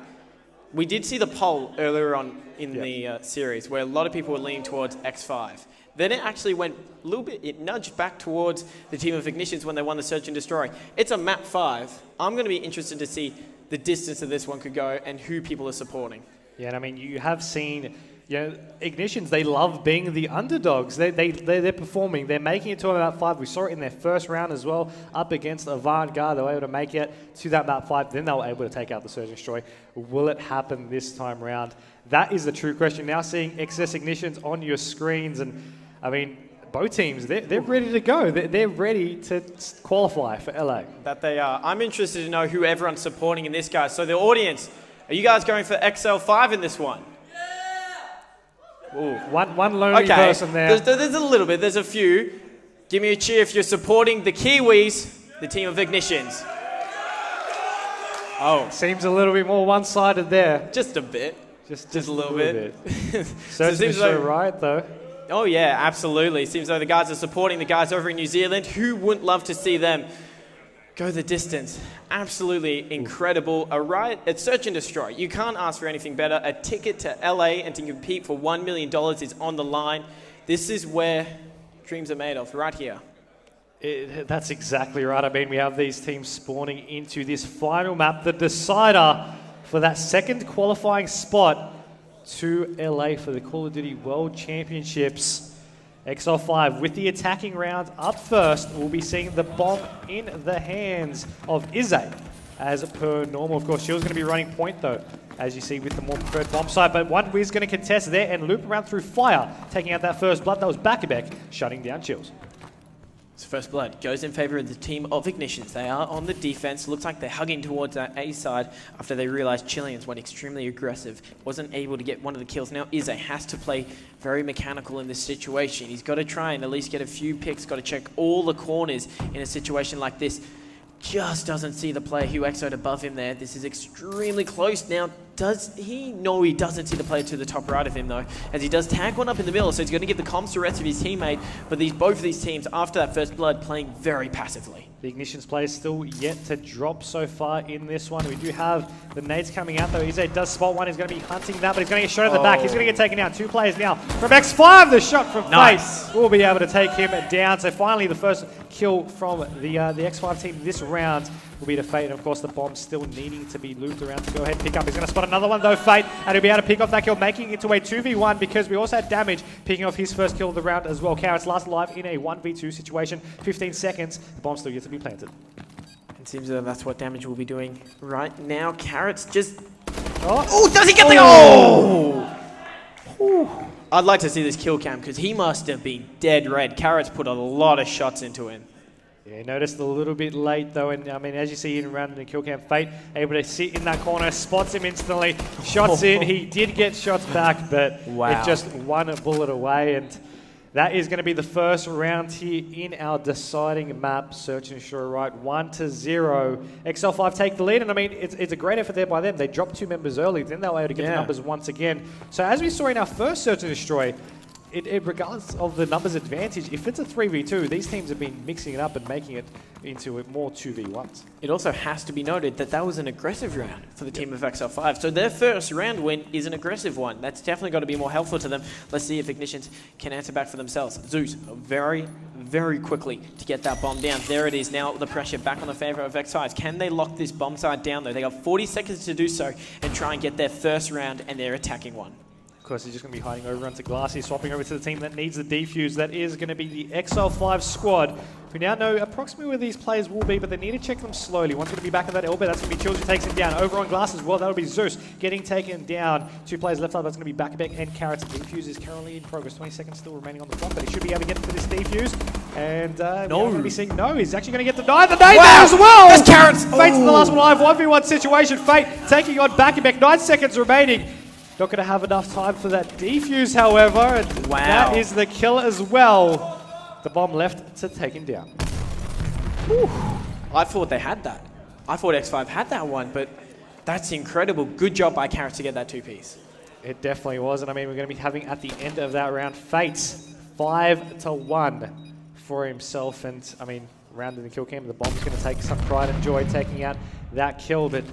We did see the poll earlier on in the series where a lot of people were leaning towards X5. Then it actually went a little bit, it nudged back towards the team of Ignitions when they won the Search and Destroy. It's a map 5. I'm going to be interested to see the distance that this one could go and who people are supporting. Yeah, and I mean, you have seen... Ignitions, they love being the underdogs. They're performing. They're making it to a map 5. We saw it in their first round as well, up against Avant-Garde. They were able to make it to that map 5. Then they were able to take out the Search and Destroy. Will it happen this time round? That is the true question. Now seeing eXcess Ignitions on your screens, and I mean, both teams, they're ready to go. They're ready to qualify for LA. That they are. I'm interested to know who everyone's supporting in this, guys. So the audience, are you guys going for Exile5 in this one? Ooh. One lonely person there. There's a little bit. There's a few. Give me a cheer if you're supporting the Kiwis, the team of Ignitions. Oh. Seems a little bit more one-sided there. Just a bit. Just a little bit. Search and Destroy Riot, though. Oh, yeah, absolutely. Seems though the guys are supporting the guys over in New Zealand. Who wouldn't love to see them go the distance? Absolutely incredible. A Riot at Search and Destroy. You can't ask for anything better. A ticket to LA and to compete for $1 million is on the line. This is where dreams are made of, right here. That's exactly right. I mean, we have these teams spawning into this final map, the decider for that second qualifying spot to LA for the Call of Duty World Championships. Exile5 with the attacking round up first. We'll be seeing the bomb in the hands of Izay as per normal. Of course, Shield's going to be running point though, as you see with the more preferred bomb site. But one is going to contest there and loop around through fire, taking out that first blood. That was Back-a-Beck, shutting down Chills. So first blood goes in favor of the team of Ignitions. They are on the defense. Looks like they're hugging towards that A side after they realized Chileans went extremely aggressive. Wasn't able to get one of the kills. Now Izay has to play very mechanical in this situation. He's got to try and at least get a few picks. Got to check all the corners in a situation like this. Just doesn't see the player who exoed above him there. This is extremely close. Now, does he? No, he doesn't see the player to the top right of him, though, as he does tag one up in the middle, so he's going to give the comms to the rest of his teammate. But both of these teams, after that first blood, playing very passively. The Ignitions players still yet to drop so far in this one. We do have the nades coming out, though. Izay does spot one. He's going to be hunting that, but he's going to get shot in the back. He's going to get taken down. Two players now from X5. The shot from Face will be able to take him down. So finally, the first kill from the X5 team this round will be to Fate. And of course, the bomb still needing to be looped around to go ahead and pick up. He's going to spot another one, though, Fate, and he'll be able to pick off that kill, making it to a 2v1 because we also had Damage picking off his first kill of the round as well. Carrots last alive in a 1v2 situation. 15 seconds. The bomb still yet to be planted. It seems that's what Damage will be doing right now. Carrots just... Oh, does he get the... Oh! I'd like to see this kill cam because he must have been dead red. Carrots put a lot of shots into him. Yeah, noticed a little bit late though, and I mean, as you see in around the kill cam, Fate able to sit in that corner, spots him instantly, shots in. He did get shots back, but it just one bullet away, and that is going to be the first round here in our deciding map. Search and Destroy right, 1-0. Exile5 take the lead, and I mean, it's a great effort there by them. They dropped 2 members early, then they were able to get the numbers once again. So as we saw in our first Search and Destroy, regardless of the numbers advantage, if it's a 3v2, these teams have been mixing it up and making it into more 2v1s. It also has to be noted that that was an aggressive round for the team of Exile5. So their first round win is an aggressive one. That's definitely got to be more helpful to them. Let's see if Ignitions can answer back for themselves. Zeus, very, very quickly to get that bomb down. There it is. Now the pressure back on the favor of X5. Can they lock this bomb side down, though? They got 40 seconds to do so and try and get their first round, and they're attacking one. Of course, he's just going to be hiding over onto Glassy, swapping over to the team that needs the defuse. That is going to be the Exile5 squad. We now know approximately where these players will be, but they need to check them slowly. One's going to be back at that elbow. That's going to be Chills who takes him down. Over on Glass as well, that'll be Zeus getting taken down. 2 players left out. That's going to be Back-a-Beck and Carrots. Defuse is currently in progress. 20 seconds still remaining on the clock, but he should be able to get to this defuse. And he's actually going to get denied the nade there as well. That's Carrots. Fate's the last one alive. 1v1 situation. Fate taking on Back-a-Beck. 9 seconds remaining. Not going to have enough time for that defuse, however. And that is the kill as well. The bomb left to take him down. Whew. I thought they had that. I thought X5 had that one, but that's incredible. Good job by Carrots to get that 2-piece. It definitely was. And I mean, we're going to be having at the end of that round, Fates 5-1 for himself. And I mean, round in the kill cam, the bomb's going to take some pride and joy taking out that kill. But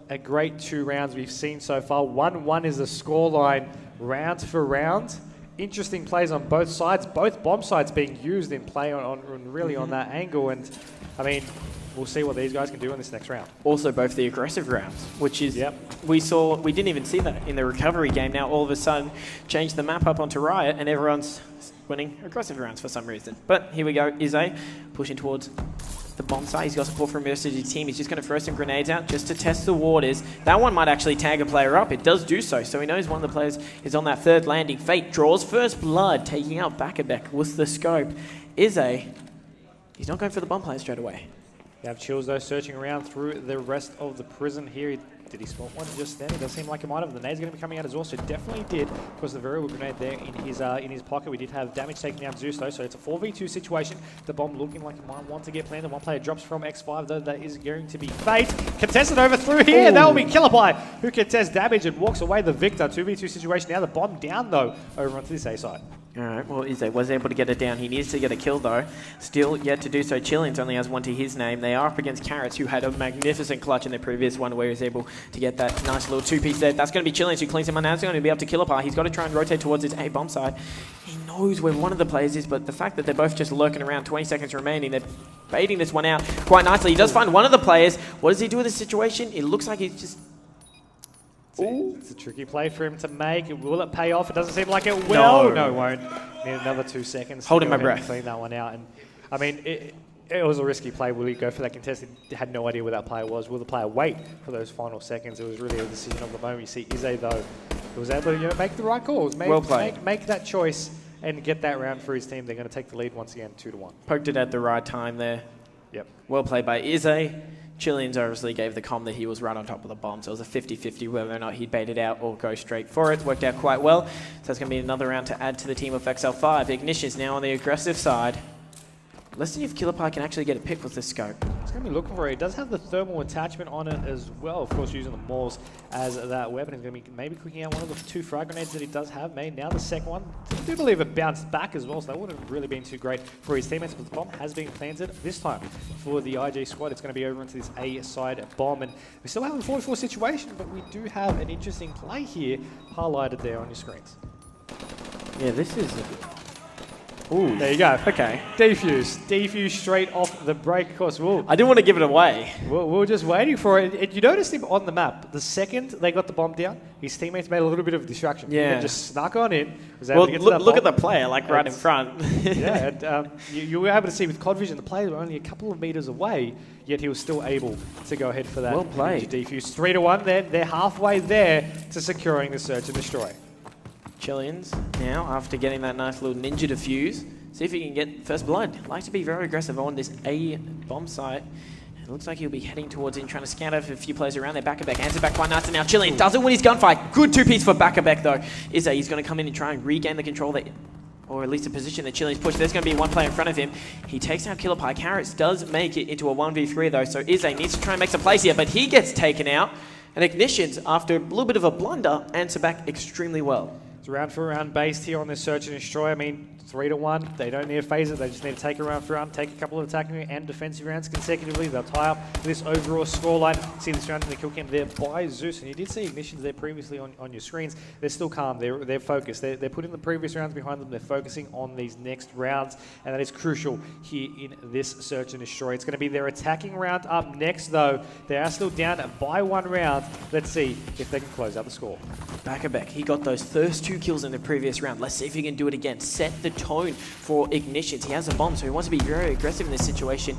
a great 2 rounds we've seen so far. 1-1 is the scoreline round for round. Interesting plays on both sides. Both bomb sides being used in play on that angle. And I mean, we'll see what these guys can do in this next round. Also, both the aggressive rounds, which is we didn't even see that in the recovery game. Now all of a sudden, changed the map up onto Riot, and everyone's winning aggressive rounds for some reason. But here we go. Izay pushing towards the bomb site. He's got support from the rest of his team. He's just going to throw some grenades out just to test the waters. That one might actually tag a player up. It does do so. So he knows one of the players is on that third landing. Fate draws first blood, taking out Back-a-Beck with the scope. Izay, he's not going for the bomb player straight away. You have Chills, though, searching around through the rest of the prison here. Did he spot one just then? It does seem like he might have. The nade's going to be coming out as well, so definitely did. Of course, the variable grenade there in his pocket. We did have damage taking out Zeus, though, so it's a 4v2 situation. The bomb looking like it might want to get planted. One player drops from X5, though. That is going to be Fate. Contested over through here. That will be Killerpie, who contests damage and walks away the victor. 2v2 situation. Now the bomb down, though, over onto this A side. All right, well, Izay was able to get it down. He needs to get a kill, though. Still yet to do so. Chileans only has 1 to his name. They are up against Carrots, who had a magnificent clutch in the previous one where he was able to get that nice little 2-piece there. That's going to be Chileans who cleans him out. Now he's going to be up to Killerpie. He's got to try and rotate towards his A-bomb side. He knows knows where one of the players is, but the fact that they're both just lurking around, 20 seconds remaining, they're baiting this one out quite nicely. He does find one of the players. What does he do with the situation? It looks like he's just... It's a tricky play for him to make. Will it pay off? It doesn't seem like it will. No, it won't. Need another 2 seconds. Holding my to go ahead and breath. Clean that one out. And I mean, it was a risky play. Will he go for that contest? He had no idea where that player was. Will the player wait for those final seconds? It was really a decision of the moment. You see Izzy, though, who was able to make the right calls. Well played. Make that choice and get that round for his team. They're going to take the lead once again, 2-1. Poked it at the right time there. Yep. Well played by Izzy. Chileans obviously gave the comm that he was right on top of the bomb, so it was a 50-50 whether or not he'd bait it out or go straight for it. Worked out quite well. So it's going to be another round to add to the team of Exile5. Ignition's now on the aggressive side. Let's see if Killer Pie can actually get a pick with this scope. It's going to be looking for it. It does have the thermal attachment on it as well. Of course, using the Mauls as that weapon. He's going to be maybe cooking out one of the 2 frag grenades that he does have made. Now the second one, I do believe it bounced back as well, so that wouldn't have really been too great for his teammates. But the bomb has been planted this time for the IG squad. It's going to be over into this A side bomb. And we still have a 4-4 situation, but we do have an interesting play here highlighted there on your screens. Yeah, this is... Ooh. There you go. Okay. Defuse. Defuse straight off the break. Of course, I didn't want to give it away. we're just waiting for it. You noticed him on the map. The second they got the bomb down, his teammates made a little bit of a distraction. Yeah. He just snuck on in. Was able Well, to get to that look at bomb. the player, like right in front. Yeah, and you were able to see with CoD Vision, the players were only a couple of meters away, yet he was still able to go ahead for that. Well played. Defuse. 3-1. They're halfway there to securing the search and destroy. Chileans now, after getting that nice little ninja defuse, see if he can get first blood. Likes to be very aggressive on this A bomb site. It looks like he'll be heading towards in, trying to scout out a few players around there. Backerbeck answers back quite nicely now. Chilean doesn't win his gunfight. Good 2-piece for Backerbeck though. He's going to come in and try and regain the control that, or at least the position that Chilean's pushed. There's going to be one player in front of him. He takes out Killer Pie. Carrots does make it into a 1v3 though, so Izzy needs to try and make some plays here, but he gets taken out. And Ignitions, after a little bit of a blunder, answer back extremely well. It's round for round based here on this search and destroy. I mean, 3-1. They don't need to phase it. They just need to take a round for round, take a couple of attacking and defensive rounds consecutively. They'll tie up this overall scoreline. See this round in the kill cam there by Zeus. And you did see Ignitions there previously on your screens. They're still calm. They're focused. They're putting the previous rounds behind them. They're focusing on these next rounds. And that is crucial here in this search and destroy. It's going to be their attacking round up next, though. They are still down by 1 round. Let's see if they can close out the score. Backerbeck, he got those first 2 kills in the previous round. Let's see if he can do it again. Set the tone for Ignitions. He has a bomb, so he wants to be very aggressive in this situation.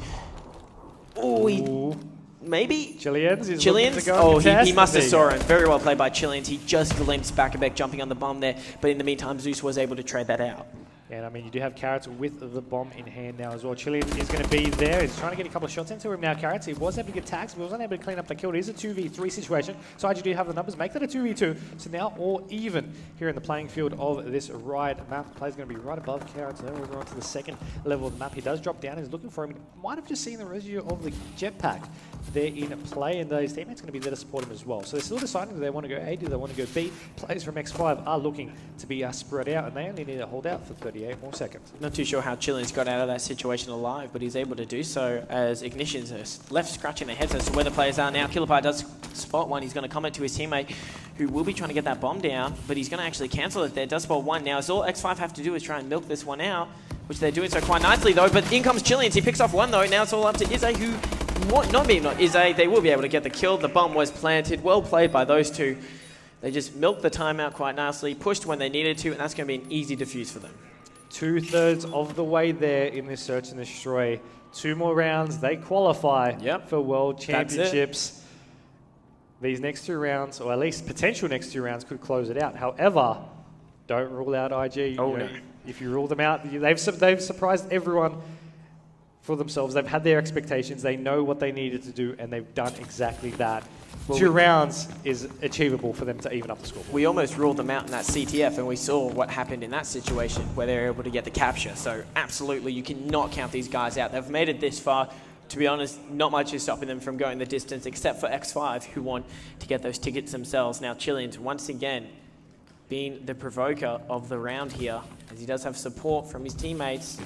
Oh, maybe? Chileans? Oh, he must have saw him. Very well played by Chileans. He just glimpsed Backerbeck jumping on the bomb there, but in the meantime, Zeus was able to trade that out. And I mean, you do have Carrots with the bomb in hand now as well. Chilean is going to be there. He's trying to get a couple of shots into him now, Carrots. He was able to get tags, but he was unable to clean up the kill. It is a 2v3 situation. So IG do have the numbers. Make that a 2v2. So now all even here in the playing field of this ride map. The player's going to be right above Carrots. Then we're on to the second level of the map. He does drop down. He's looking for him. He might have just seen the residue of the jetpack there in play, and his teammates going to be there to support him as well. So they're still deciding, do they want to go A, do they want to go B? Players from X5 are looking to be spread out, and they only need to hold out for 38 more seconds. Not too sure how Chileans got out of that situation alive, but he's able to do so as Ignitions are left scratching their heads as to where the players are now. Killer Pie does spot one. He's going to comment to his teammate, who will be trying to get that bomb down, but he's going to actually cancel it there. Does spot one. Now, all X5 have to do is try and milk this one out, which they're doing so quite nicely, though. But in comes Chileans. He picks off one, though. Now it's all up to Izzy, who... not Izzy, they will be able to get the kill. The bomb was planted. Well played by those two. They just milked the timeout quite nicely, pushed when they needed to, and that's going to be an easy defuse for them. 2/3 of the way there in this search and destroy. 2 more rounds, they qualify for World Championships. These next 2 rounds, or at least potential next 2 rounds, could close it out. However, don't rule out IG. Oh, no. If you rule them out, they've surprised everyone for themselves. They've had their expectations. They know what they needed to do, and they've done exactly that. Well, 2 rounds is achievable for them to even up the score. We almost ruled them out in that CTF, and we saw what happened in that situation where they were able to get the capture. So absolutely, you cannot count these guys out. They've made it this far. To be honest, not much is stopping them from going the distance, except for X5, who want to get those tickets themselves. Now, Chileans, once again, being the provoker of the round here, as he does have support from his teammates.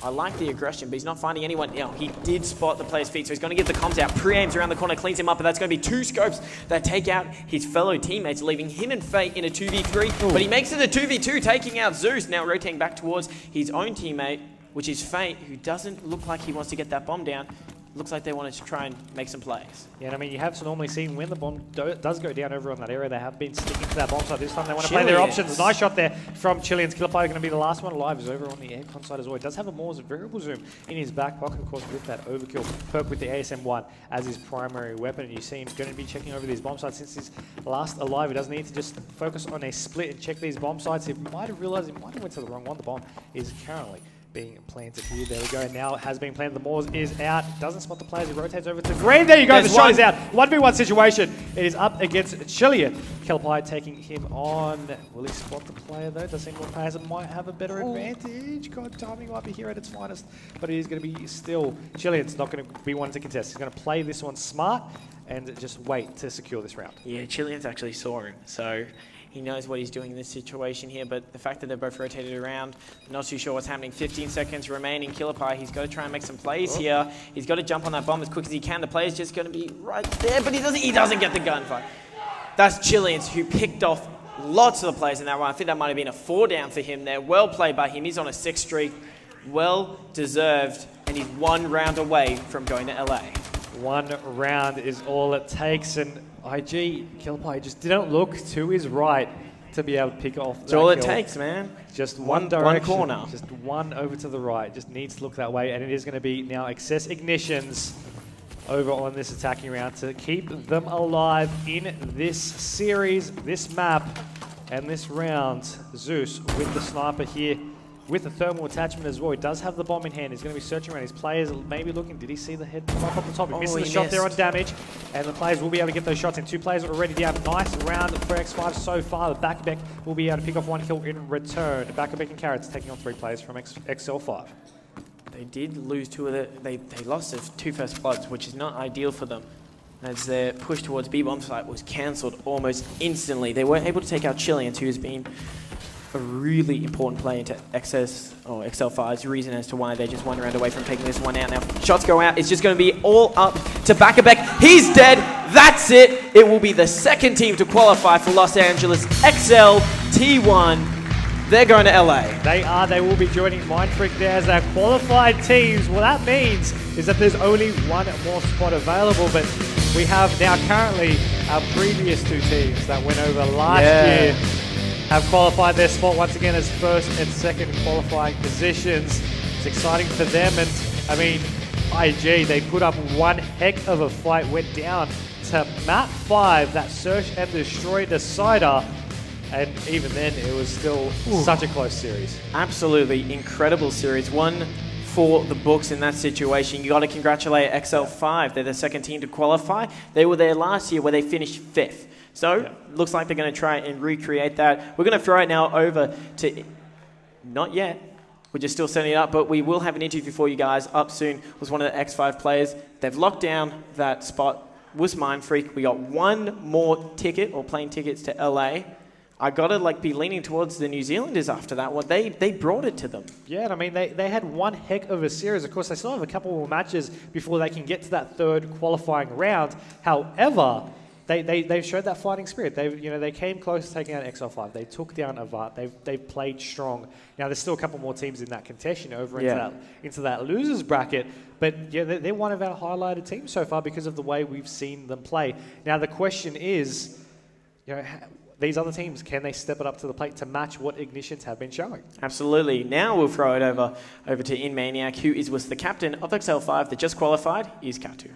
I like the aggression, but he's not finding anyone. He did spot the player's feet, so he's going to get the comms out. Pre-aims around the corner, cleans him up, but that's going to be 2 scopes that take out his fellow teammates, leaving him and Fate in a 2v3. But he makes it a 2v2, taking out Zeus, now rotating back towards his own teammate, which is Fate, who doesn't look like he wants to get that bomb down. Looks like they wanted to try and make some plays. Yeah, and I mean, you have normally seen when the bomb does go down over on that area, they have been sticking to that bomb side. This time they want to play their options. Nice shot there from Chileans. Killapie going to be the last one alive. Is over on the aircon side as well. He does have a more variable zoom in his back pocket, of course, with that overkill perk with the ASM-1 as his primary weapon. And you see him going to be checking over these bomb sites since he's last alive. He doesn't need to just focus on a split and check these bomb sites. He might have realized he might have went to the wrong one. The bomb is currently being planted here. There we go. Now it has been planted. The Moors is out. Doesn't spot the players. He rotates over to green. There you go. The shot is out. 1v1 situation. It is up against Chilean. Killapie taking him on. Will he spot the player though? Does seem like players might have a better advantage. God, timing might be here at its finest, but it is going to be still. Chilean's not going to be one to contest. He's going to play this one smart and just wait to secure this round. Yeah, Chilean's actually saw him, so he knows what he's doing in this situation here, but the fact that they're both rotated around, not too sure what's happening. 15 seconds remaining. Killapie, he's got to try and make some plays here. He's got to jump on that bomb as quick as he can. The player's just going to be right there, but he doesn't get the gunfight. That's Chileans, who picked off lots of the players in that round. I think that might have been a 4 down for him there. Well played by him. He's on a 6 streak. Well deserved, and he's 1 round away from going to LA. 1 round is all it takes, and IG, Killapie just didn't look to his right to be able to pick off. That's all it takes, man. Just one direction, one corner. Just one over to the right. Just needs to look that way, and it is going to be now eXcess Ignitions over on this attacking round to keep them alive in this series, this map, and this round. Zeus with the sniper here, with the thermal attachment as well. He does have the bomb in hand. He's going to be searching around. His players maybe looking. Did he see the head come up on the top? He missed the shot there on damage. And the players will be able to get those shots in. 2 players already down. Nice round for X5 so far. The Backbeck will be able to pick off 1 kill in return. Backbeck and Carrots taking on 3 players from Exile5. They did lose 2 of they lost their 2 first bloods, which is not ideal for them, as their push towards B-bomb site was cancelled almost instantly. They weren't able to take out Chileans, who has been a really important play into Exile5's reason as to why they're just 1 round away from taking this one out. Now, shots go out. It's just going to be all up to Backbeck. He's dead. That's it. It will be the 2nd team to qualify for Los Angeles. Exile5.T1. They're going to LA. They are. They will be joining Mindfreak there as their qualified teams. What that means is that there's only 1 more spot available, but we have now currently our previous 2 teams that went over last year have qualified their spot once again as 1st and 2nd qualifying positions. It's exciting for them, and I mean, IG, they put up 1 heck of a fight, went down to map 5, that search and destroy decider, and even then it was still such a close series. Absolutely incredible series. 1 for the books in that situation. You got to congratulate Exile5. They're the 2nd team to qualify. They were there last year where they finished 5th. So, looks like they're going to try and recreate that. We're going to throw it now over to, not yet, we're just still setting it up, but we will have an interview for you guys up soon with one of the X5 players. They've locked down that spot, was Mindfreak. We got 1 more ticket, or plane tickets to LA. I got to be leaning towards the New Zealanders after that one. They brought it to them. Yeah, and I mean, they had 1 heck of a series. Of course, they still have a couple more matches before they can get to that 3rd qualifying round. However, They've showed that fighting spirit. They came close to taking out Exile5. They took down Avat. They've played strong. Now there's still a couple more teams in that contention over into that losers bracket. But yeah, they're one of our highlighted teams so far because of the way we've seen them play. Now the question is, these other teams, can they step it up to the plate to match what Ignitions have been showing? Absolutely. Now we'll throw it over to InManiac, who was the captain of Exile5 that just qualified, is Katu.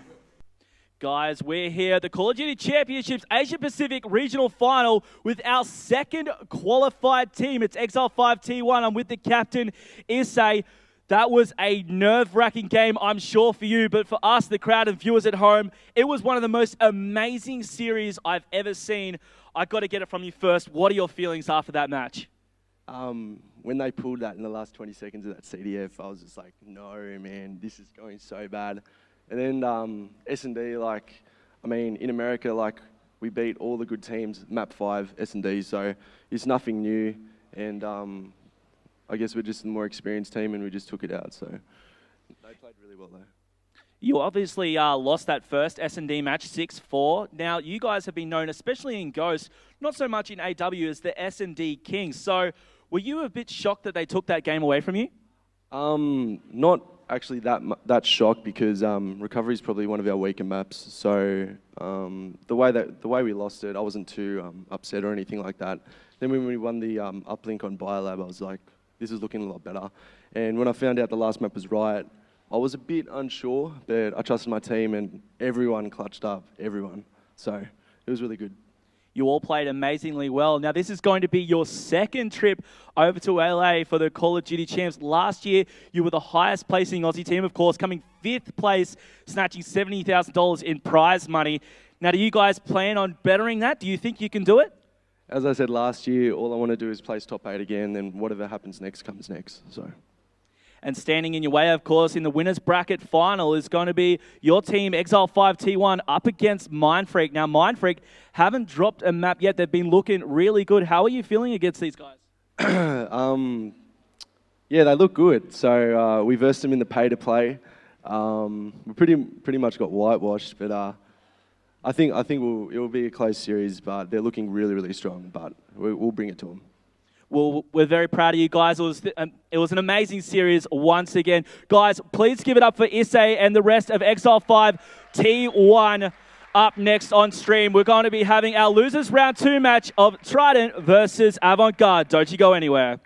Guys, we're here at the Call of Duty Championships Asia Pacific Regional Final with our 2nd qualified team. It's Exile5.T1. I'm with the captain, Issei. That was a nerve-wracking game, I'm sure, for you, but for us, the crowd and viewers at home, it was one of the most amazing series I've ever seen. I got to get it from you first. What are your feelings after that match? When they pulled that in the last 20 seconds of that CDF, I was just like, no, man, this is going so bad. And then S&D, in America, we beat all the good teams, map 5, S&D, so it's nothing new. And I guess we're just a more experienced team and we just took it out. So they played really well though. You obviously lost that first S&D match 6-4. Now, you guys have been known, especially in Ghost, not so much in AW, as the S&D Kings. So were you a bit shocked that they took that game away from you? Not actually that shocked because recovery is probably one of our weaker maps. So the way we lost it, I wasn't too upset or anything like that. Then when we won the uplink on Biolab, I was like, this is looking a lot better. And when I found out the last map was Riot, I was a bit unsure, but I trusted my team and everyone clutched up, everyone. So it was really good. You all played amazingly well. Now, this is going to be your second trip over to LA for the Call of Duty Champs. Last year, you were the highest placing Aussie team, of course, coming 5th place, snatching $70,000 in prize money. Now, do you guys plan on bettering that? Do you think you can do it? As I said last year, all I want to do is place top 8 again, then whatever happens next comes next. So. And standing in your way, of course, in the winners bracket final is going to be your team, Exile5.T1, up against Mindfreak. Now, Mindfreak haven't dropped a map yet. They've been looking really good. How are you feeling against these guys? Yeah, they look good. So we versed them in the pay-to-play. We pretty much got whitewashed, but I think it will be a close series, but they're looking really, really strong, but we'll bring it to them. Well, we're very proud of you guys. It was an amazing series once again. Guys, please give it up for Issei and the rest of Exile5.T1. Up next on stream, we're going to be having our losers round 2 match of Trident versus Avant Garde. Don't you go anywhere.